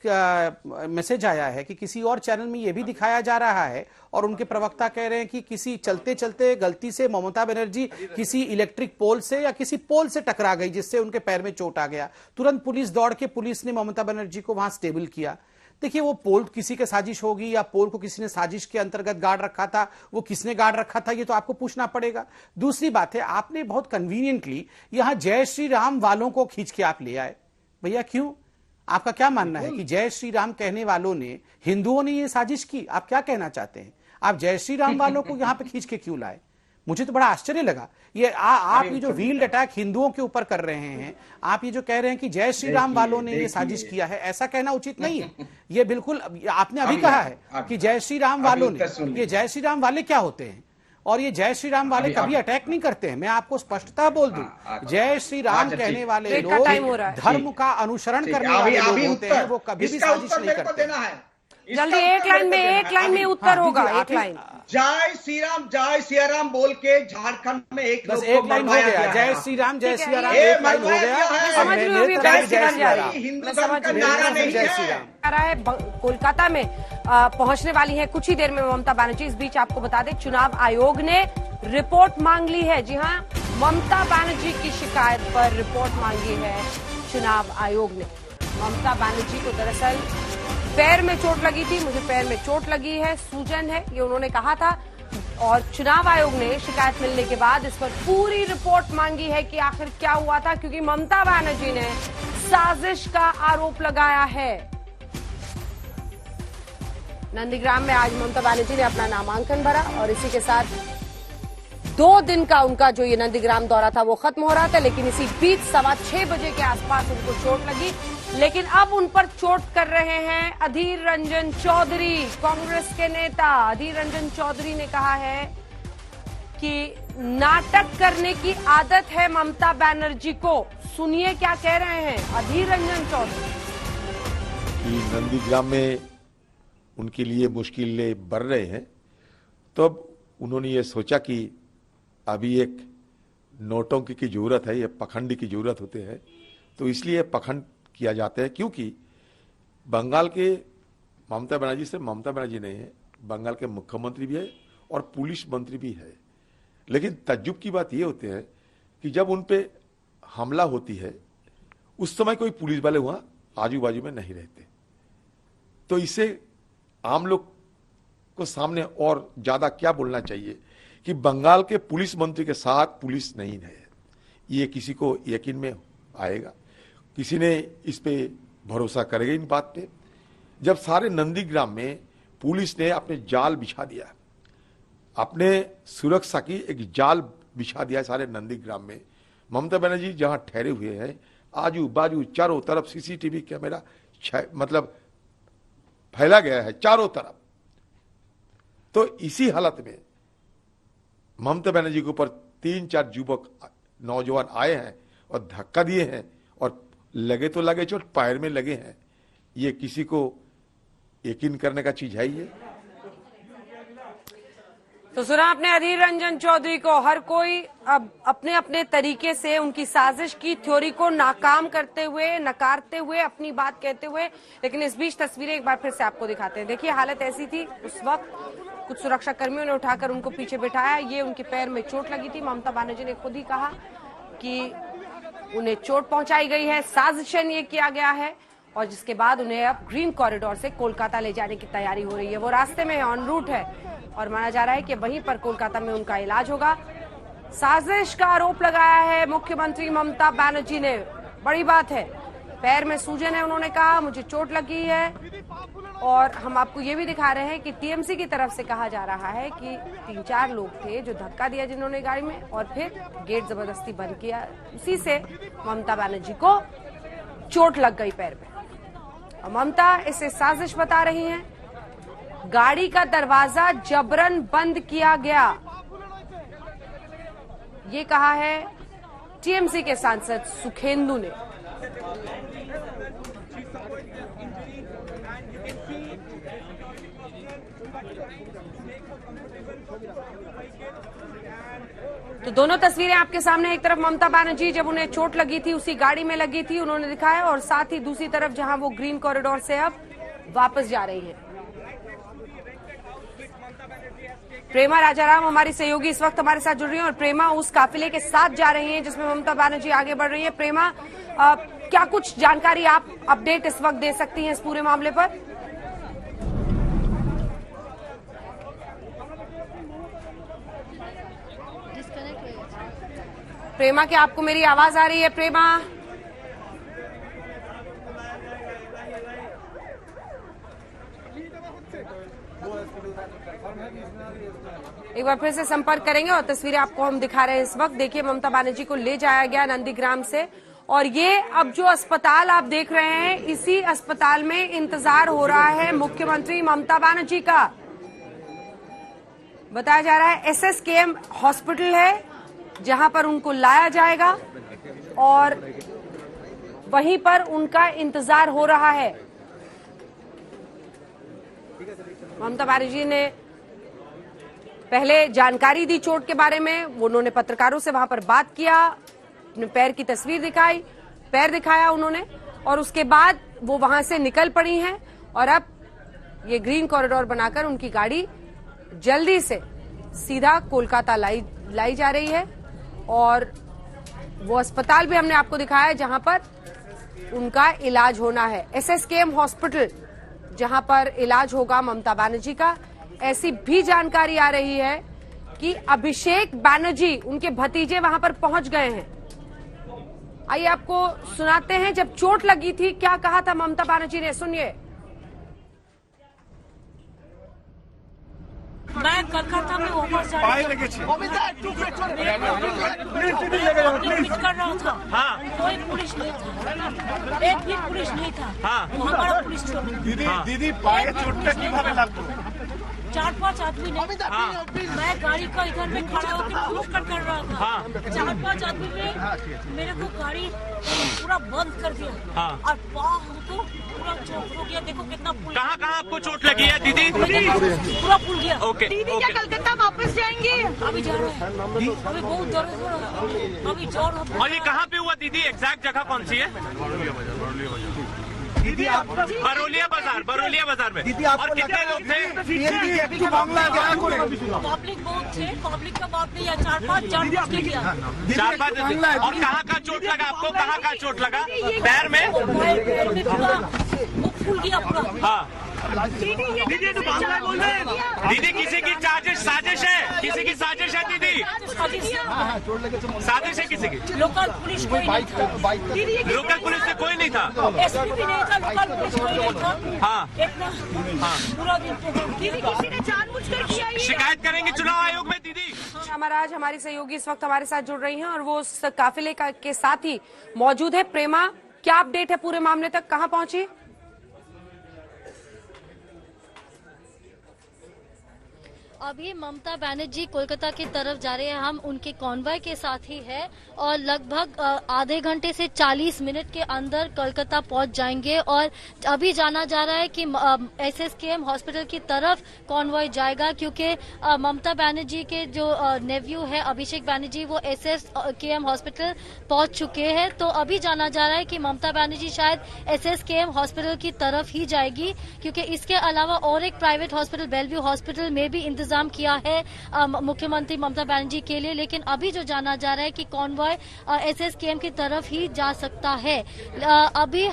मैसेज आया है कि किसी और चैनल में यह भी दिखाया जा रहा है और उनके प्रवक्ता कह रहे हैं कि किसी चलते चलते गलती से ममता बनर्जी किसी इलेक्ट्रिक पोल से या किसी पोल से टकरा गई, जिससे उनके पैर में चोट आ गया। तुरंत पुलिस दौड़ के पुलिस ने ममता बनर्जी को वहां स्टेबल किया। देखिए, वो पोल किसी के साजिश होगी या पोल को किसी ने साजिश के अंतर्गत गाड़ रखा था, वो किसने गाड़ रखा था, ये तो आपको पूछना पड़ेगा। दूसरी बात है, आपने बहुत कन्वीनियंटली यहां जय श्री राम वालों को खींच के आप ले आए। भैया क्यों? आपका क्या मानना है कि जय श्री राम कहने वालों ने, हिंदुओं ने ये साजिश की? आप क्या कहना चाहते हैं? आप जय श्री राम वालों को यहां पे खींच के क्यों लाए? मुझे तो बड़ा आश्चर्य लगा। ये आप ये जो व्हील्ड अटैक हिंदुओं के ऊपर कर रहे हैं, आप ये जो कह रहे हैं कि जय श्री राम वालों ने ये साजिश किया है, ऐसा कहना उचित नहीं है। ये बिल्कुल आपने अभी कहा है कि जय श्री राम वालों ने, ये जय श्री राम वाले क्या होते हैं? और ये जय श्री राम वाले कभी अटैक नहीं करते हैं। मैं आपको स्पष्टता बोल दूं, जय श्री राम कहने वाले लोग धर्म का अनुसरण करने वाले लोग होते हैं, वो कभी भी साजिश नहीं करते। जल्दी एक लाइन में उत्तर होगा। एक लाइन जय श्री राम बोल के झारखंड में एक लाइन हो गया, जय श्री राम जय श्री राम, एक लाइन हो गया। समझ रही हूँ, जय श्री राम, हिंदू धर्म का नारा नहीं जय श्री राम आ रहा है। कोलकाता में पहुंचने वाली है कुछ ही देर में ममता बनर्जी। इस बीच आपको बता दें, चुनाव आयोग ने रिपोर्ट मांग ली है। जी हाँ, ममता बनर्जी की शिकायत पर रिपोर्ट मांगी है चुनाव आयोग ने। ममता बनर्जी को दरअसल पैर में चोट लगी थी, मुझे पैर में चोट लगी है, सूजन है, ये उन्होंने कहा था। और चुनाव आयोग ने शिकायत मिलने के बाद इस पर पूरी रिपोर्ट मांगी है कि आखिर क्या हुआ था, क्योंकि ममता बनर्जी ने साजिश का आरोप लगाया है। नंदीग्राम में आज ममता बनर्जी ने अपना नामांकन भरा और इसी के साथ 2 दिन का उनका जो ये नंदीग्राम दौरा था वो खत्म हो रहा था। लेकिन इसी बीच 6:15 बजे के आसपास उनको चोट लगी। लेकिन अब उन पर चोट कर रहे हैं अधीर रंजन चौधरी, कांग्रेस के नेता। अधीर रंजन चौधरी ने कहा है कि नाटक करने की आदत है ममता बनर्जी को। सुनिए क्या कह रहे हैं अधीर रंजन चौधरी। कि नंदीग्राम में उनके लिए मुश्किलें बढ़ रहे हैं, तो अब उन्होंने ये सोचा कि अभी एक नौटंकी की जरूरत है, ये पखंडी की जरूरत होती है, तो इसलिए पखंड किया जाता है। क्योंकि बंगाल के ममता बनर्जी से ममता बनर्जी नहीं है, बंगाल के मुख्यमंत्री भी है और पुलिस मंत्री भी है। लेकिन तज्जुब की बात यह होती है कि जब उन पे हमला होती है उस समय कोई पुलिस वाले वहां आजू बाजू में नहीं रहते। तो इससे आम लोग को सामने और ज्यादा क्या बोलना चाहिए कि बंगाल के पुलिस मंत्री के साथ पुलिस नहीं है, ये किसी को यकीन में आएगा? किसी ने इस पे भरोसा करेगा इन बात पे? जब सारे नंदीग्राम में पुलिस ने अपने जाल बिछा दिया, अपने सुरक्षा की एक जाल बिछा दिया सारे नंदीग्राम में। ममता बनर्जी जहां ठहरे हुए हैं आजू बाजू चारों तरफ सीसीटीवी कैमरा मतलब फैला गया है चारों तरफ। तो इसी हालत में ममता बनर्जी के ऊपर 3-4 युवक नौजवान आए हैं और धक्का दिए हैं और लगे तो लगे चोट, पैर में लगे हैं। ये किसी को यकीन करने का चीज है ये? तो सुना आपने अधीर रंजन चौधरी को। हर कोई अब अपने अपने तरीके से उनकी साजिश की थ्योरी को नाकाम करते हुए, नकारते हुए, अपनी बात कहते हुए। लेकिन इस बीच तस्वीरें एक बार फिर से आपको दिखाते हैं। देखिए हालत ऐसी थी उस वक्त, कुछ सुरक्षा कर्मियों ने उठाकर उनको पीछे बिठाया। ये उनके पैर में चोट लगी थी। ममता बनर्जी ने खुद ही कहा कि उन्हें चोट पहुंचाई गई है, साजिशन ये किया गया है, और जिसके बाद उन्हें अब ग्रीन कॉरिडोर से कोलकाता ले जाने की तैयारी हो रही है। वो रास्ते में ऑन रूट है और माना जा रहा है कि वहीं पर कोलकाता में उनका इलाज होगा। साजिश का आरोप लगाया है मुख्यमंत्री ममता बनर्जी ने। बड़ी बात है, पैर में सूजन है, उन्होंने कहा मुझे चोट लगी है। और हम आपको ये भी दिखा रहे हैं कि टीएमसी की तरफ से कहा जा रहा है कि 3-4 लोग थे जो धक्का दिया जिन्होंने गाड़ी में, और फिर गेट जबरदस्ती बंद किया। उसी से ममता बनर्जी को चोट लग गई पैर में। और ममता इसे साजिश बता रही हैं। गाड़ी का दरवाजा जबरन बंद किया गया, ये कहा है टीएमसी के सांसद सुखेंदु ने। तो दोनों तस्वीरें आपके सामने, एक तरफ ममता बनर्जी जब उन्हें चोट लगी थी उसी गाड़ी में लगी थी, उन्होंने दिखाया, और साथ ही दूसरी तरफ जहां वो ग्रीन कॉरिडोर से अब वापस जा रही है। प्रेमा राजाराम हमारी सहयोगी इस वक्त हमारे साथ जुड़ रही हैं, और प्रेमा उस काफिले के साथ जा रही हैं जिसमें ममता बनर्जी आगे बढ़ रही है। प्रेमा, क्या कुछ जानकारी आप अपडेट इस वक्त दे सकती हैं इस पूरे मामले पर? प्रेमा, क्या आपको मेरी आवाज आ रही है? प्रेमा, एक बार फिर से संपर्क करेंगे और तस्वीरें आपको हम दिखा रहे हैं इस वक्त। देखिए, ममता बनर्जी को ले जाया गया नंदीग्राम से और ये अब जो अस्पताल आप देख रहे हैं, इसी अस्पताल में इंतजार हो रहा है मुख्यमंत्री ममता बनर्जी का। बताया जा रहा है SSKM हॉस्पिटल है जहां पर उनको लाया जाएगा और वहीं पर उनका इंतजार हो रहा है। ममता बनर्जी ने पहले जानकारी दी चोट के बारे में, उन्होंने पत्रकारों से वहां पर बात किया, अपने पैर की तस्वीर दिखाई, पैर दिखाया उन्होंने और उसके बाद वो वहां से निकल पड़ी हैं और अब ये ग्रीन कॉरिडोर बनाकर उनकी गाड़ी जल्दी से सीधा कोलकाता लाई जा रही है और वो अस्पताल भी हमने आपको दिखाया है जहां पर उनका इलाज होना है। SSKM हॉस्पिटल जहां पर इलाज होगा ममता बनर्जी का। ऐसी भी जानकारी आ रही है कि अभिषेक बनर्जी, उनके भतीजे वहां पर पहुंच गए हैं। आइए आपको सुनाते हैं जब चोट लगी थी क्या कहा था ममता बनर्जी ने, सुनिए। मैं कलकत्ता में वापस जा रही कर रहा था। हाँ। कोई पुलिस नहीं था, एक भी पुलिस नहीं था। हाँ। हमारा पुलिस दीदी पाए चोट पे किभाবে লাগলো? 4-5 आदमी नहीं। हाँ। मैं गाड़ी का इधर में खड़ा होकर रोक कर रहा था। हाँ। 4-5 आदमी ने मेरे को गाड़ी पूरा बंद कर दिया। हाँ। और पाँव हमको पूरा चोट हो गया। देखो कितना पुल। कहाँ आपको चोट लगी है दीदी? पूरा पुल गया। ओके। दीदी क्या कलकत्ता वापस जाएंगे? अभी जा रहे हैं। अभी बहुत दर्द हो रहा है। अभी जोर। और ये कहाँ पे हुआ दीदी? एग्जैक्ट जगह कौन सी है? दीदी आप बरौलिया बाजार में। दीदी और कितने लोग थे? पब्लिक बहुत थे, पब्लिक का बात नहीं है। 4-5 जान के किया। 4-5 और कहाँ का चोट लगा आपको? कहाँ का चोट लगा? पैर में? पैर में पूरा फूल गया पूरा। हाँ। दीदी तो बांग्ला बोल रहे हैं। दीदी किसी की साजिश है? किसी की साजिश है दीदी? साजिश है किसी की? लोकल पुलिस कोई नहीं था। लोकल पुलिस से कोई नहीं था? एसपी भी नहीं था, लोकल पुलिस कोई नहीं था। हाँ। पूरा दिन दीदी किसी ने जानबूझकर किया। शिकायत करेंगे चुनाव आयोग में दीदी। अमराज हमारी सहयोगी इस वक्त हमारे साथ जुड़ रही हैं और वो उस काफिले के साथ ही मौजूद है। प्रेमा, क्या अपडेट है पूरे मामले तक, कहां पहुंची? अभी ममता बनर्जी कोलकाता की तरफ जा रहे हैं। हम उनके कॉन्वॉय के साथ ही है और लगभग आधे घंटे से 40 मिनट के अंदर कोलकाता पहुंच जाएंगे और अभी जाना जा रहा है कि SSKM हॉस्पिटल की तरफ कॉन्वॉय जाएगा क्योंकि ममता बनर्जी के जो नेव्यू है अभिषेक बनर्जी वो SSKM हॉस्पिटल पहुंच चुके हैं। तो अभी जाना जा रहा है कि ममता बनर्जी शायद SSKM हॉस्पिटल की तरफ ही जाएगी क्योंकि इसके अलावा और एक प्राइवेट हॉस्पिटल बेलव्यू हॉस्पिटल में भी इंतजाम किया है मुख्यमंत्री ममता बनर्जी के लिए। लेकिन अभी जो जाना जा रहा है कि कॉन्वॉय SSKM की तरफ ही जा सकता है। अभी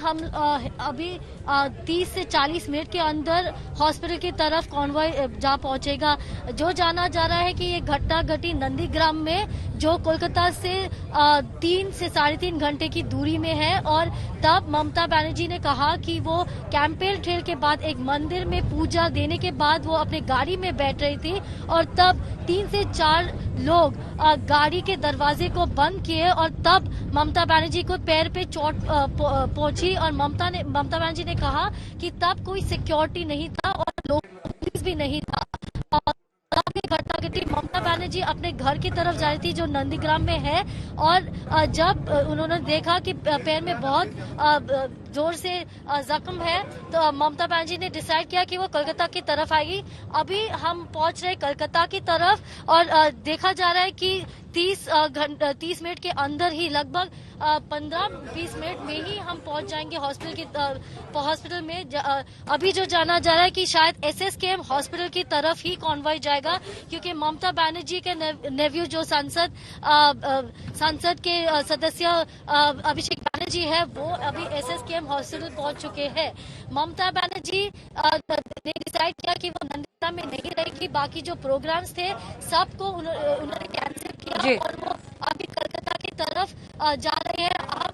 30 से 40 मिनट के अंदर हॉस्पिटल की तरफ कॉन्वॉय जा पहुंचेगा। जो जाना जा रहा है कि ये घटना घटी नंदीग्राम में जो कोलकाता से 3 से 3.5 घंटे की दूरी में है और तब ममता बनर्जी ने कहा कि वो कैंपेल ट्रेल के बाद एक मंदिर में पूजा देने के बाद वो अपने गाड़ी में बैठ रही थी और तब 3 से 4 लोग गाड़ी के दरवाजे को बंद किए और तब ममता बनर्जी को पैर पे चोट पहुंची और ममता बनर्जी ने कहा कि तब कोई सिक्योरिटी नहीं था और लोग पुलिस भी नहीं था। तब ये घटना घटी। ममता बनर्जी अपने घर की तरफ जा रही थी जो नंदीग्राम में है और जब उन्होंने देखा कि पैर में बहुत जोर से जख्म है तो ममता बनर्जी ने डिसाइड किया कि वो कोलकाता की तरफ आएगी। अभी हम पहुंच रहे कोलकाता की तरफ और देखा जा रहा है कि 30 मिनट के अंदर ही लगभग 15-20 मिनट में ही हम पहुंच जाएंगे हॉस्पिटल में। अभी जो जाना जा रहा है कि शायद SSKM हॉस्पिटल की तरफ ही कॉन्वॉय जाएगा क्योंकि ममता बनर्जी के नेव्यू जो संसद के सदस्य अभिषेक बनर्जी है वो अभी SSKM हॉस्पिटल पहुंच चुके हैं। ममता बनर्जी ने डिसाइड किया कि वो नंदीग्राम में नहीं रहेगी। बाकी जो प्रोग्राम्स थे सबको उन्होंने कैंसिल किया और वो अभी कोलकाता की तरफ जा रहे हैं। हम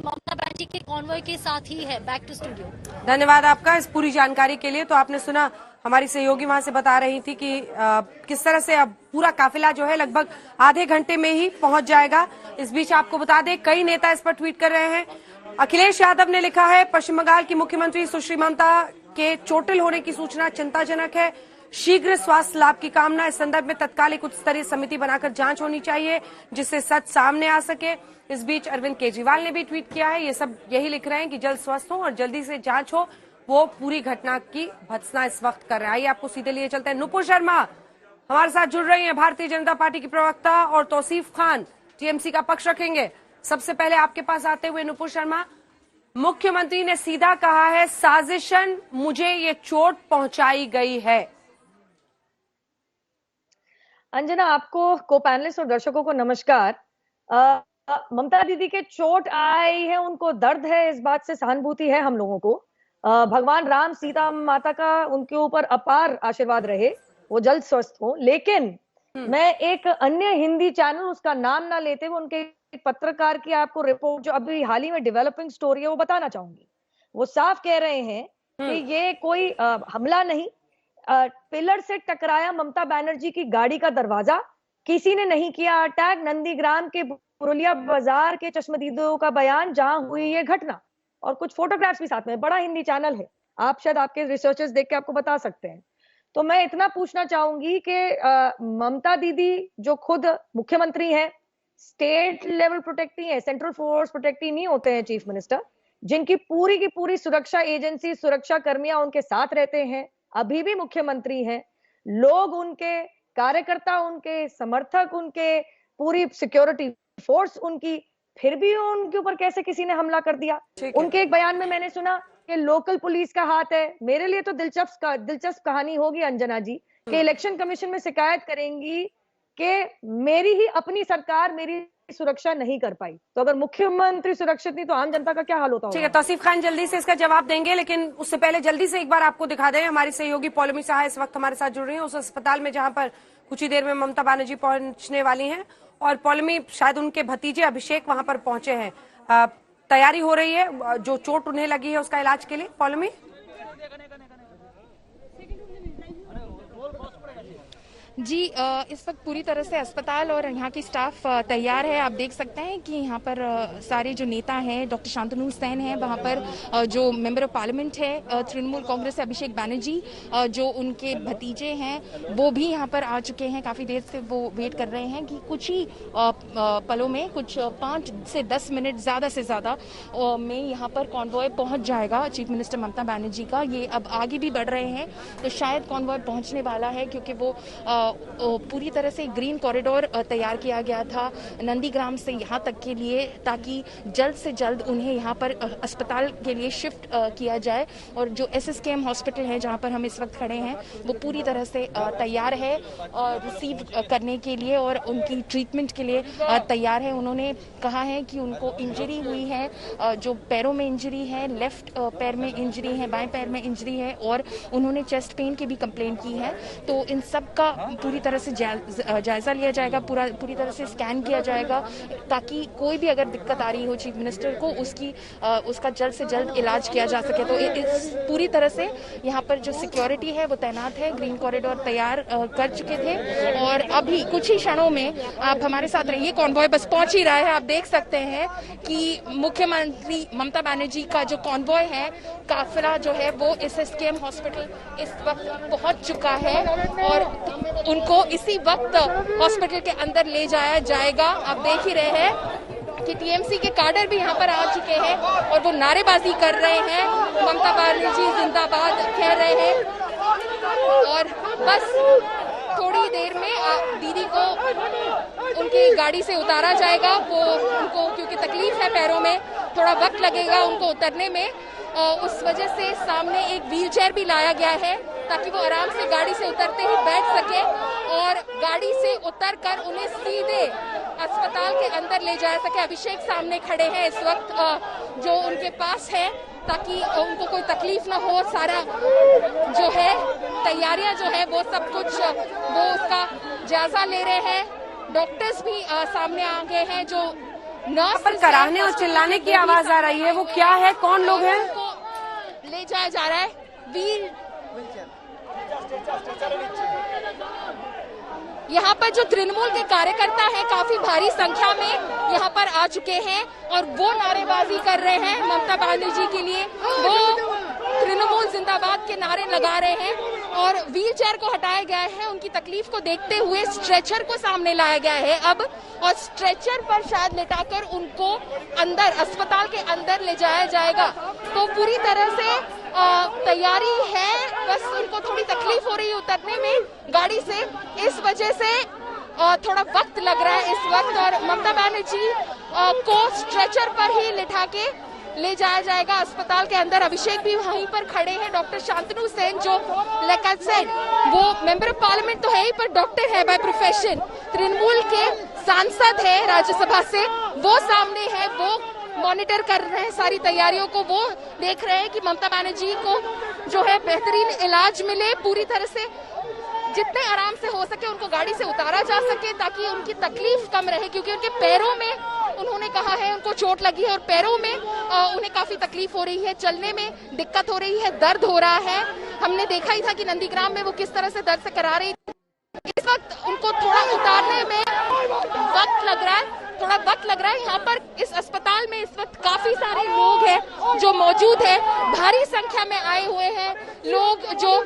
ममता बनर्जी के कॉन्वॉय के साथ ही है। Back to studio. धन्यवाद आपका इस पूरी जानकारी के लिए। तो आपने सुना हमारी सहयोगी वहां से बता रही थी कि किस तरह से अब पूरा काफिला जो है लगभग आधे घंटे में ही पहुंच जाएगा। इस बीच आपको बता दें, कई नेता इस पर ट्वीट कर रहे हैं। अखिलेश यादव ने लिखा है, पश्चिम बंगाल की मुख्यमंत्री सुश्री ममता के चोटिल होने की सूचना चिंताजनक है, शीघ्र स्वास्थ्य लाभ की कामना। इस संदर्भ में तत्कालिक उच्च स्तरीय समिति बनाकर जांच होनी चाहिए जिससे सच सामने आ सके। इस बीच अरविंद केजरीवाल ने भी ट्वीट किया है, ये सब यही लिख रहे हैं कि जल्द स्वस्थ हो और जल्दी से जांच हो। वो पूरी घटना की भत्सना इस वक्त कर रहे हैं। आइए आपको सीधे लिए चलते हैं। नुपुर शर्मा हमारे साथ जुड़ रही हैं, भारतीय जनता पार्टी की प्रवक्ता, और तौसीफ खान टीएमसी का पक्ष रखेंगे। सबसे पहले आपके पास आते हुए नुपुर शर्मा, मुख्यमंत्री ने सीधा कहा है साजिशन मुझे ये चोट पहुंचाई गई है। अंजना, आपको को पैनलिस्ट और दर्शकों को नमस्कार। ममता दीदी के चोट आई है, उनको दर्द है, इस बात से सहानुभूति है हम लोगों को। भगवान राम सीता माता का उनके ऊपर अपार आशीर्वाद रहे, वो जल्द स्वस्थ हो। लेकिन मैं एक अन्य हिंदी चैनल, उसका नाम ना लेते हुए उनके पत्रकार की आपको रिपोर्ट जो अभी हाल ही में डेवलपिंग स्टोरी है वो बताना चाहूंगी। वो साफ कह रहे हैं कि ये कोई हमला नहीं, पिलर से टकराया ममता बनर्जी की गाड़ी का दरवाजा, किसी ने नहीं किया अटैक। नंदीग्राम के पुरुलिया बाजार के चश्मदीदों का बयान, जहां हुई ये घटना, और कुछ फोटोग्राफ्स भी साथ में। बड़ा हिंदी चैनल है, आप शायद आपके रिसर्चर्स देख के आपको बता सकते हैं। तो मैं इतना पूछना चाहूंगी कि ममता दीदी जो खुद मुख्यमंत्री हैं, स्टेट लेवल प्रोटेक्टी है, सेंट्रल फोर्स प्रोटेक्टी नहीं होते हैं चीफ मिनिस्टर, जिनकी पूरी की पूरी सुरक्षा एजेंसी, सुरक्षा कर्मियां उनके साथ रहते हैं, अभी भी मुख्यमंत्री हैं, लोग उनके कार्यकर्ता, उनके समर्थक, उनके पूरी सिक्योरिटी फोर्स उनकी, फिर भी उनके ऊपर कैसे किसी ने हमला कर दिया। उनके एक बयान में मैंने सुना कि लोकल पुलिस का हाथ है। मेरे लिए तो दिलचस्प कहानी होगी अंजना जी कि इलेक्शन कमीशन में शिकायत करेंगी कि मेरी ही अपनी सरकार मेरी सुरक्षा नहीं कर पाई। तो अगर मुख्यमंत्री सुरक्षित नहीं तो आम जनता का क्या हाल होता होगा। ठीक है, तौसीफ खान जल्दी से इसका जवाब देंगे, लेकिन उससे पहले जल्दी से एक बार आपको दिखा दें, हमारी सहयोगी पौलमी साहा इस वक्त हमारे साथ जुड़ रही हैं उस अस्पताल में जहां पर कुछ ही देर में ममता बनर्जी पहुंचने वाली हैं। और पौलमी, शायद उनके भतीजे अभिषेक वहां पर पहुंचे हैं, तैयारी हो रही है जो चोट उन्हें लगी है उसका इलाज के लिए। पौलमी जी, इस वक्त पूरी तरह से अस्पताल और यहाँ की स्टाफ तैयार है। आप देख सकते हैं कि यहाँ पर सारे जो नेता हैं, डॉक्टर शांतनु सेन हैं, वहाँ पर जो मेंबर ऑफ पार्लियामेंट है तृणमूल कांग्रेस से अभिषेक बैनर्जी, जो उनके भतीजे हैं वो भी यहाँ पर आ चुके हैं। काफ़ी देर से वो वेट कर रहे हैं कि कुछ ही पलों में, कुछ 5 से 10 मिनट ज़्यादा से ज़्यादा में यहाँ पर कॉन्वॉय पहुँच जाएगा चीफ मिनिस्टर ममता बनर्जी का। ये अब आगे भी बढ़ रहे हैं तो शायद कॉन्वॉय पहुँचने वाला है, क्योंकि वो पूरी तरह से ग्रीन कॉरिडोर तैयार किया गया था नंदीग्राम से यहाँ तक के लिए, ताकि जल्द से जल्द उन्हें यहाँ पर अस्पताल के लिए शिफ्ट किया जाए। और जो SSKM हॉस्पिटल है जहाँ पर हम इस वक्त खड़े हैं वो पूरी तरह से तैयार है रिसीव करने के लिए और उनकी ट्रीटमेंट के लिए तैयार है। उन्होंने कहा है कि उनको इंजरी हुई है, जो पैरों में इंजरी है, लेफ्ट पैर में इंजरी है, बाएं पैर में इंजरी है, और उन्होंने चेस्ट पेन की भी कंप्लेंट की है। तो इन सब का पूरी तरह से जायजा लिया जाएगा, पूरी तरह से स्कैन किया जाएगा, ताकि कोई भी अगर दिक्कत आ रही हो चीफ मिनिस्टर को उसका जल्द से जल्द इलाज किया जा सके। तो इस पूरी तरह से यहाँ पर जो सिक्योरिटी है वो तैनात है। ग्रीन कॉरिडोर तैयार कर चुके थे और अभी कुछ ही क्षणों में आप हमारे साथ रहिए, कॉन्वॉय बस पहुंच ही रहा है। आप देख सकते हैं कि मुख्यमंत्री ममता बनर्जी का जो कॉन्वॉय है, काफिला जो है वो SSKM हॉस्पिटल इस वक्त पहुंच चुका है और उनको इसी वक्त हॉस्पिटल के अंदर ले जाया जाएगा। आप देख ही रहे हैं कि TMC के कैडर भी यहाँ पर आ चुके हैं और वो नारेबाजी कर रहे हैं, ममता बनर्जी जिंदाबाद कह रहे हैं। और बस थोड़ी देर में दीदी को उनकी गाड़ी से उतारा जाएगा। वो उनको क्योंकि तकलीफ है पैरों में, थोड़ा वक्त लगेगा उनको उतरने में, उस वजह से सामने एक व्हीलचेयर भी लाया गया है ताकि वो आराम से गाड़ी से उतरते ही बैठ सके और गाड़ी से उतरकर उन्हें सीधे अस्पताल के अंदर ले जा सके। अभिषेक सामने खड़े हैं इस वक्त जो उनके पास है, ताकि उनको कोई तकलीफ ना हो। सारा जो है तैयारियां जो है वो सब कुछ वो उसका जायजा ले रहे हैं। डॉक्टर्स भी सामने आ गए हैं, जो नर्स पर कराहने और चिल्लाने की आवाज आ रही है, वो क्या है, कौन लोग हैं? ले जाया जा रहा है यहाँ पर जो तृणमूल के कार्यकर्ता हैं काफी भारी संख्या में यहाँ पर आ चुके हैं और वो नारेबाजी कर रहे हैं ममता बनर्जी के लिए। वो तृणमूल जिंदाबाद के नारे लगा रहे हैं और व्हीलचेयर को हटाया गया है। उनकी तकलीफ को देखते हुए स्ट्रेचर को सामने लाया गया है अब, और स्ट्रेचर पर शायद लेटाकर उनको अंदर अस्पताल के अंदर ले जाया जाएगा। तो पूरी तरह से तैयारी है, बस उनको थोड़ी तकलीफ हो रही है उतरने में गाड़ी से, इस वजह से थोड़ा वक्त लग रहा है इस वक्त। और ममता बनर्जी को स्ट्रेचर पर ही लिटा के ले जाया जाएगा अस्पताल के अंदर। अभिषेक भी वहीं पर खड़े हैं। डॉक्टर शांतनु सेन जो लाइक आई सेड वो मेंबर ऑफ पार्लियामेंट तो है ही पर डॉक्टर है बाय प्रोफेशन, तृणमूल के सांसद है राज्यसभा से, वो सामने है, वो मॉनिटर कर रहे हैं सारी तैयारियों को। वो देख रहे हैं कि ममता बनर्जी को जो है बेहतरीन इलाज मिले, पूरी तरह से जितने आराम से हो सके उनको गाड़ी से उतारा जा सके ताकि उनकी तकलीफ कम रहे, क्योंकि उनके पैरों में उन्होंने कहा है उनको चोट लगी है और पैरों में उन्हें काफी तकलीफ हो रही है, चलने में दिक्कत हो रही है, दर्द हो रहा है। हमने देखा ही था कि नंदीग्राम में वो किस तरह से दर्द से करा रही थी। इस वक्त उनको थोड़ा उतारने में वक्त लग रहा है, थोड़ा वक्त लग रहा है। यहाँ पर इस अस्पताल में इस वक्त काफी सारे लोग हैं जो मौजूद है, भारी संख्या में आए हुए हैं लोग जो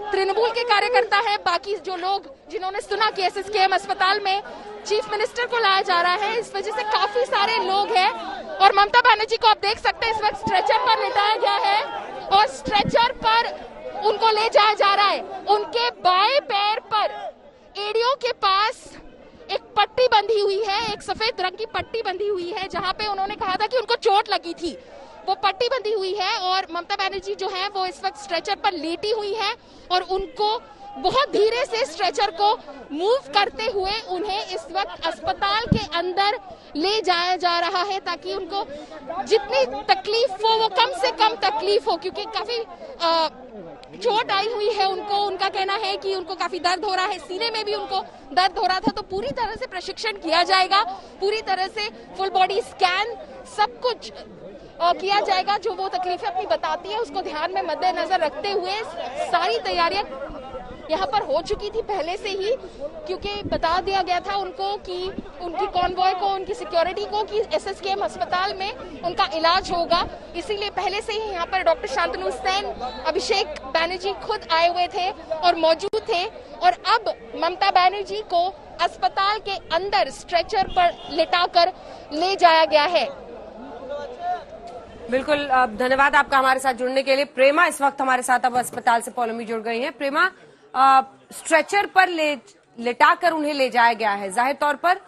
तृणमूल के कार्यकर्ता हैं, बाकी जो लोग जिन्होंने सुना कि एसएसकेएम अस्पताल में चीफ मिनिस्टर को लाया जा रहा है, इस वजह से काफी सारे लोग हैं। और ममता बनर्जी को आप देख सकते हैं इस वक्त स्ट्रेचर पर लेटाया गया है और स्ट्रेचर पर उनको ले जाया जा रहा है। उनके बाएं पैर पर एड़ियों के पास एक पट्टी बंधी हुई है, एक सफेद रंग की पट्टी बंधी हुई है, जहां पे उन्होंने कहा था कि उनको चोट लगी थी, वो पट्टी बंधी हुई है। और ममता बनर्जी जो है वो इस वक्त स्ट्रेचर पर लेटी हुई है और उनको बहुत धीरे से स्ट्रेचर को मूव करते हुए उन्हें इस वक्त अस्पताल के अंदर ले जाया जा रहा है ताकि उनको जितनी तकलीफ हो वो कम से कम तकलीफ हो, क्योंकि काफी चोट आई हुई है उनको। उनका कहना है कि उनको काफी दर्द हो रहा है, सीने में भी उनको दर्द हो रहा था। तो पूरी तरह से प्रशिक्षण किया जाएगा, पूरी तरह से फुल बॉडी स्कैन सब कुछ किया जाएगा। जो वो तकलीफें अपनी बताती है उसको ध्यान में मद्देनजर रखते हुए सारी तैयारियां यहाँ पर हो चुकी थी पहले से ही, क्योंकि बता दिया गया था उनको कि उनकी कॉन्वॉय को, उनकी सिक्योरिटी को कि एसएसकेएम अस्पताल में उनका इलाज होगा। इसीलिए पहले से ही यहाँ पर डॉक्टर शांतनु सेन, अभिषेक बनर्जी खुद आए हुए थे और मौजूद थे। और अब ममता बनर्जी को अस्पताल के अंदर स्ट्रेचर पर लिटाकर ले जाया गया है। बिल्कुल, धन्यवाद आपका हमारे साथ जुड़ने के लिए। प्रेमा इस वक्त हमारे साथ अब अस्पताल से पौलमी जुड़ गई हैं। प्रेमा, स्ट्रेचर पर लेटाकर उन्हें ले जाया गया है, जाहिर तौर पर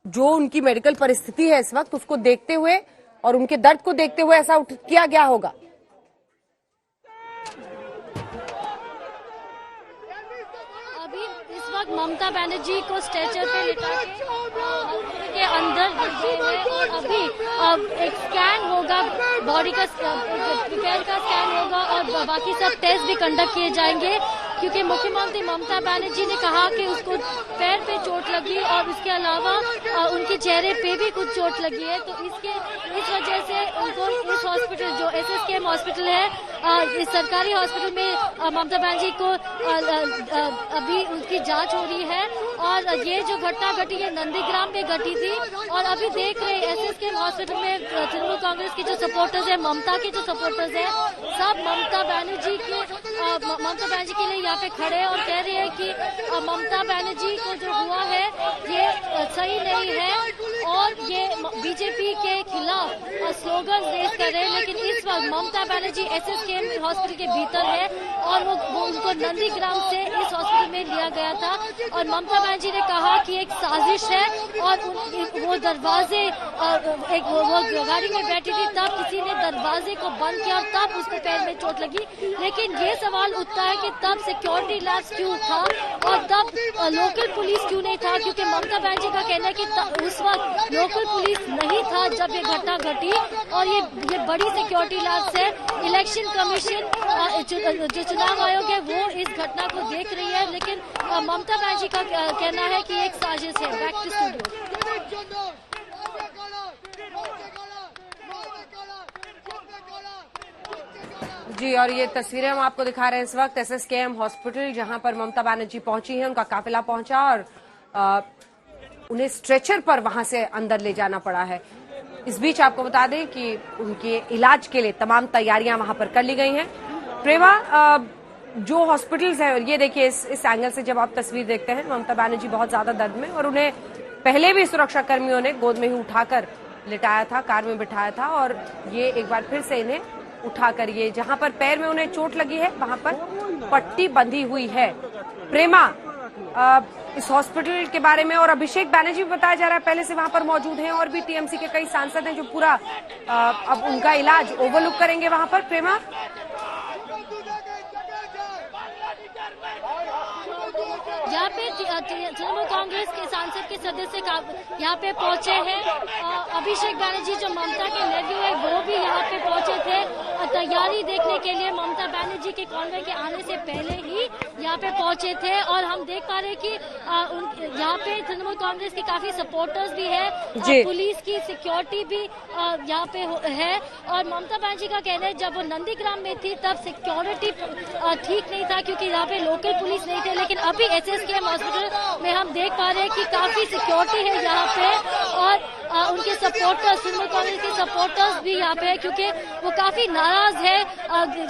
जो उनकी मेडिकल परिस्थिति है इस वक्त उसको देखते हुए और उनके दर्द को देखते हुए ऐसा किया गया होगा। अभी इस वक्त ममता बनर्जी को स्ट्रेचर पे लिटा के अंदर और अभी एक स्कैन होगा, बॉडी का पैर का स्कैन होगा और बाकी सब टेस्ट भी कंडक्ट किए जाएंगे, क्योंकि मुख्यमंत्री ममता बनर्जी ने कहा कि उसको पैर पे चोट लगी और उसके अलावा उनके चेहरे पे भी कुछ चोट लगी है। तो इस वजह से उनको इस हॉस्पिटल जो एसएसकेएम हॉस्पिटल है, इस सरकारी हॉस्पिटल में ममता बनर्जी को अभी उसकी जांच हो रही है। और ये जो घटना घटी है नंदीग्राम में घटी थी और अभी देख रहे हैं एसएसकेएम हॉस्पिटल में तृणमूल कांग्रेस के जो सपोर्टर्स है, ममता के जो सपोर्टर्स है, सब ममता बनर्जी के लिए यहाँ पे खड़े और कह रहे हैं कि ममता बनर्जी को जो हुआ है ये सही नहीं है और ये बीजेपी के खिलाफ स्लोगन रेज कर रहे हैं। लेकिन इस वक्त ममता बनर्जी एसएसकेएम हॉस्पिटल के भीतर है और वो उनको नंदीग्राम से इस हॉस्पिटल में लिया गया था। और ममता बनर्जी ने कहा कि एक साजिश है और वो दरवाजे वो गाड़ी में बैठी थी, तब किसी ने दरवाजे को बंद किया और तब उसको पैर में चोट लगी। लेकिन ये सवाल उठता है कि तब सिक्योरिटी लैब्स क्यों था और तब लोकल पुलिस क्यों नहीं था, क्योंकि ममता बनर्जी का कहना है कि उस वक्त लोकल पुलिस नहीं था जब ये घटना घटी और ये बड़ी सिक्योरिटी लैब्स है। इलेक्शन कमीशन जो चुनाव आयोग है वो इस घटना को देख रही है, लेकिन ममता बनर्जी का कहना है कि एक साजिश है। Back to studio. जी जी, और ये तस्वीरें हम आपको दिखा रहे हैं इस वक्त SSKM हॉस्पिटल, जहां पर ममता बनर्जी पहुंची है। उनका काफिला पहुंचा और उन्हें स्ट्रेचर पर वहां से अंदर ले जाना पड़ा है। इस बीच आपको बता दें कि उनके इलाज के लिए तमाम तैयारियां वहां पर कर ली गई हैं। प्रेमा, जो हॉस्पिटल्स हैं, ये देखिए इस एंगल से जब आप तस्वीर देखते हैं, ममता बनर्जी बहुत ज्यादा दर्द में, और उन्हें पहले भी सुरक्षा कर्मियों ने गोद में ही उठाकर लिटाया था, कार में बिठाया था, और ये एक बार फिर से इन्हें उठाकर, ये जहां पर पैर में उन्हें चोट लगी है वहां पर पट्टी बंधी हुई है। प्रेमा, इस हॉस्पिटल के बारे में, और अभिषेक बैनर्जी बताया जा रहा है पहले से वहां पर मौजूद हैं, और भी टीएमसी के कई सांसद हैं जो पूरा अब उनका इलाज ओवरलुक करेंगे वहां पर। प्रेमा, यहाँ पे तृणमूल कांग्रेस के सांसद के सदस्य यहाँ पे पहुंचे हैं। अभिषेक बैनर्जी जो ममता के नेफ्यू है वो भी यहाँ पे पहुंचे थे तैयारी देखने के लिए। ममता बनर्जी के कॉन्वे के आने से पहले ही यहाँ पे पहुंचे थे, और हम देख पा रहे कि यहाँ पे तृणमूल कांग्रेस के काफी सपोर्टर्स भी है, पुलिस की सिक्योरिटी भी यहाँ पे है। और ममता बनर्जी का कहना है जब वो नंदीग्राम में थी तब सिक्योरिटी ठीक नहीं था क्योंकि यहाँ पे लोकल पुलिस नहीं थे, लेकिन अभी SSKM हॉस्पिटल में हम देख पा रहे हैं कि काफी सिक्योरिटी है यहाँ पे, और उनके सपोर्टर्स, तृणमूल कांग्रेस के सपोर्टर्स भी यहाँ पे है क्योंकि वो काफी नाराज है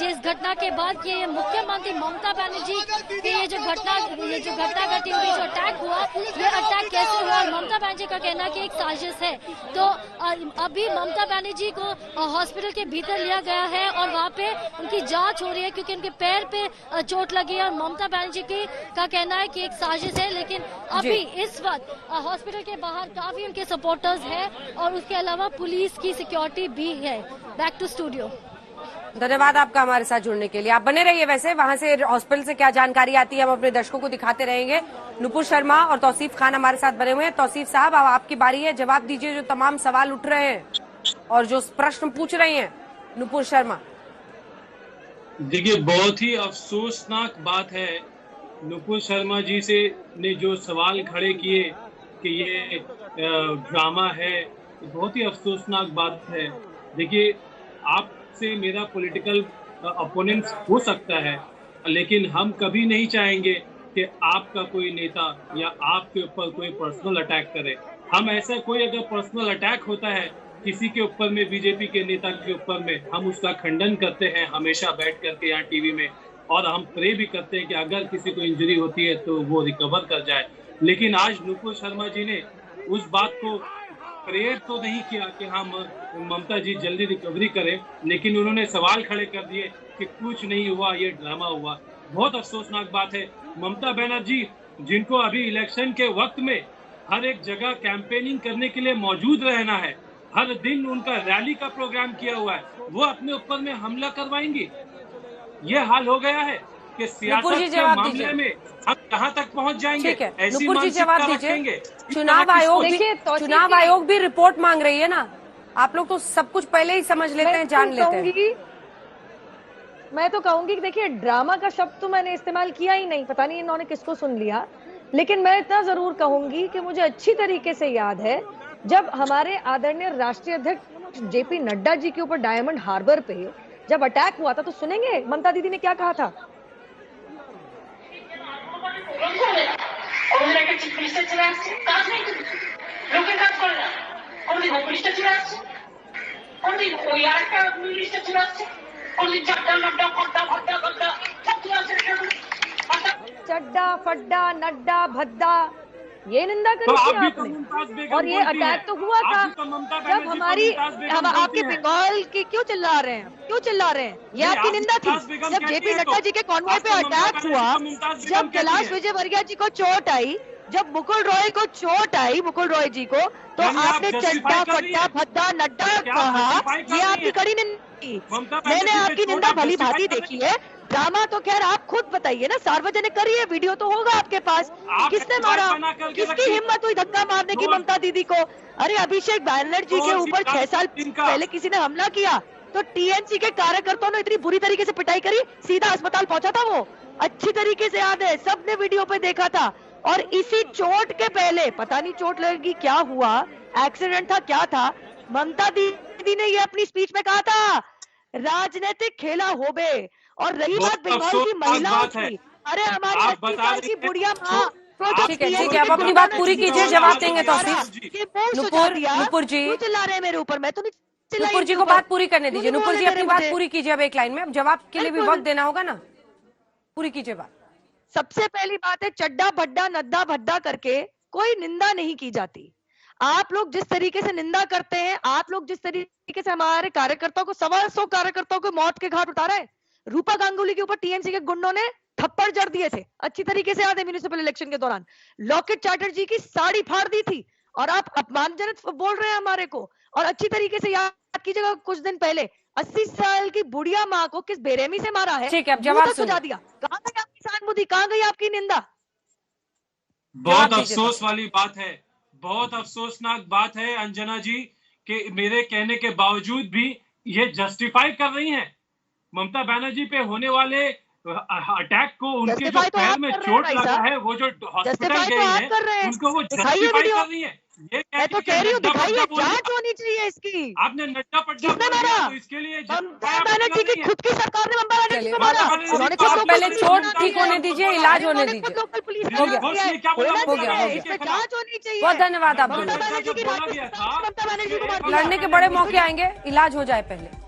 इस घटना के बाद कि मुख्यमंत्री ममता बनर्जी के ये जो घटना घटी, उनकी जो अटैक हुआ, ये अटैक कैसे हुआ। और ममता बनर्जी का कहना कि एक साजिश है। तो अभी ममता बनर्जी को हॉस्पिटल के भीतर लिया गया है और वहाँ पे उनकी जांच हो रही है क्योंकि उनके पैर पे चोट लगी है, और ममता बनर्जी का कहना है कि एक साजिश है। लेकिन अभी इस वक्त हॉस्पिटल के बाहर काफी उनके सपोर्टर्स है और उसके अलावा पुलिस की सिक्योरिटी भी है। Back to studio. धन्यवाद आपका हमारे साथ जुड़ने के लिए। आप बने रहिए। वैसे वहां से हॉस्पिटल से क्या जानकारी आती है हम अपने दर्शकों को दिखाते रहेंगे। नुपुर शर्मा और तौसीफ खान हमारे साथ बने हुए हैं। तौसीफ साहब, अब आपकी बारी है, जवाब दीजिए जो तमाम सवाल उठ रहे हैं और जो प्रश्न पूछ रही हैं नुपुर शर्मा। देखिए, बहुत ही अफसोसनाक बात है नुपुर शर्मा जी से ने जो सवाल खड़े किए कि ये ड्रामा है, बहुत ही अफसोसनाक बात है। देखिए, आपसे मेरा पॉलिटिकल अपोनेंट हो सकता है, लेकिन हम कभी नहीं चाहेंगे कि आपका कोई नेता या आपके ऊपर कोई पर्सनल अटैक करे। हम ऐसा कोई अगर पर्सनल अटैक होता है किसी के ऊपर में, बीजेपी के नेता के ऊपर में, हम उसका खंडन करते हैं हमेशा बैठ करके यहाँ टीवी में, और हम प्रे भी करते हैं कि अगर किसी को इंजरी होती है तो वो रिकवर कर जाए। लेकिन आज नुपुर शर्मा जी ने उस बात को प्रेयर तो नहीं किया कि हाँ ममता जी जल्दी रिकवरी करें, लेकिन उन्होंने सवाल खड़े कर दिए कि कुछ नहीं हुआ, ये ड्रामा हुआ। बहुत अफसोसनाक बात है। ममता बनर्जी जिनको अभी इलेक्शन के वक्त में हर एक जगह कैंपेनिंग करने के लिए मौजूद रहना है, हर दिन उनका रैली का प्रोग्राम किया हुआ है, वो अपने ऊपर में हमला करवाएंगी। ये हाल हो गया है कि सियासत के मामले में हम कहां तक पहुंच जाएंगे। ऐसी मानसिकता रखेंगे। चुनाव आयोग भी रिपोर्ट मांग रही है ना। आप लोग तो सब कुछ पहले ही समझ लेते हैं, जान लेते हैं। मैं तो कहूंगी कि देखिए, ड्रामा का शब्द तो मैंने इस्तेमाल किया ही नहीं, पता नहीं इन्होंने किसको सुन लिया, लेकिन मैं इतना जरूर कहूंगी कि मुझे अच्छी तरीके से याद है जब हमारे आदरणीय राष्ट्रीय अध्यक्ष JP नड्डा जी के ऊपर डायमंड हार्बर पे जब अटैक हुआ था, तो सुनेंगे ममता दीदी ने क्या कहा था। चड्डा फड्डा नड्डा भद्दा, ये निंदा करी थी आपने, और ये अटैक तो हुआ था जब हमारी आपके बंगाल के क्यों चिल्ला रहे हैं, ये आपकी निंदा थी। जब JP नड्डा जी के कॉन्वॉय पे अटैक हुआ, जब कैलाश विजयवर्गीय जी को चोट आई, जब मुकुल रॉय को चोट आई, मुकुल रॉय जी को, तो आपने चड्डा फट्टा भद्दा नड्डा कहा, ये आपकी कड़ी निंदा। मैंने आपकी निंदा भली भांति देखी है। ड्रामा तो खैर आप खुद बताइए ना, सार्वजनिक करिए, वीडियो तो होगा आपके पास। किसने मारा, किसकी हिम्मत हुई धक्का मारने की ममता दीदी को। अरे अभिषेक बैनर्जी के ऊपर 6 साल पहले किसी ने हमला किया तो TMC के कार्यकर्ताओं ने इतनी बुरी तरीके से पिटाई करी, सीधा अस्पताल पहुंचा था वो, अच्छी तरीके से याद है, सबने वीडियो पे देखा था। और इसी चोट के पहले, पता नहीं चोट लगेगी क्या हुआ, एक्सीडेंट था क्या था, ममता दीदी ने ये अपनी स्पीच में कहा था राजनीतिक खेला होबे। और रही बहुत बात बंगाल की अफसोसनाक महिलाओं बात है। की, अरे हमारी आप 80 बता साल रही की हैं, बुढ़िया माँ ठीक है, आप अपनी बात पूरी कीजिए, जवाब देंगे तौसीफ। नुपुर जी, चिल्ला रहे हैं मेरे ऊपर, मैं तो नहीं चिल्लाई नुपुर जी इनके को ऊपर। बात पूरी करने क्यों दीजिए। नहीं नुपुर बोलने जी दे अपनी रहे बात मुझे? पूरी कीजिए, अब एक लाइन में, अब जवाब के लिए भी बिल्कुल। वक्त देना होगा ना, पूरी कीजिए बात। सबसे पहली बात है, चड्डा भड्डा नद्दा भड्डा करके कोई निंदा नहीं की जाती। आप लोग जिस तरीके से निंदा करते हैं, आप लोग जिस तरीके से हमारे कार्यकर्ताओं को, 125 कार्यकर्ताओं को मौत के घाट उतारा है। रूपा गांगुली के ऊपर टीएमसी के गुंडों ने थप्पड़ जड़ दिए थे, अच्छी तरीके से याद है, म्यूनिसिपल इलेक्शन के दौरान लॉकेट चैटर्जी की साड़ी फाड़ दी थी, और आप अपमानजनक बोल रहे हैं हमारे को। और अच्छी तरीके से याद कीजिएगा, कुछ दिन पहले 80 साल की बुढ़िया माँ को किस बेरहमी से मारा है, ठीक है, अब मुंह जवाब तक सुझा दिया। कहां गई आपकी सहानुभूति, कहां गई आपकी निंदा? बहुत अफसोस वाली बात है, बहुत अफसोसनाक बात है अंजना जी, कि मेरे कहने के बावजूद भी ये जस्टिफाई कर रही हैं ममता बनर्जी पे होने वाले अटैक को। उनके जो पैर में चोट लगा है, वो जो हॉस्पिटल गई है, उनको वो जस्टिफाई कर रही है। ये मैं तो कह रही हूँ, दिखाइए, जांच होनी चाहिए इसकी। आपने नड्डा पड्डा मारा? तो इसके लिए ममता बनर्जी की खुद की सरकार ने ममता बनर्जी को मारा। उन्होंने आप पहले चोट ठीक होने दीजिए, इलाज होने दीजिए। लोकल पुलिस हो गया, हो गया। इसमें जांच होनी चाहिए। बहुत धन्यवाद आप दोनों। ममता बनर्जी की बात, ममता बनर्जी को मार दिया। लड़ने के बड़े मौके आएंगे, इलाज हो जाए पहले।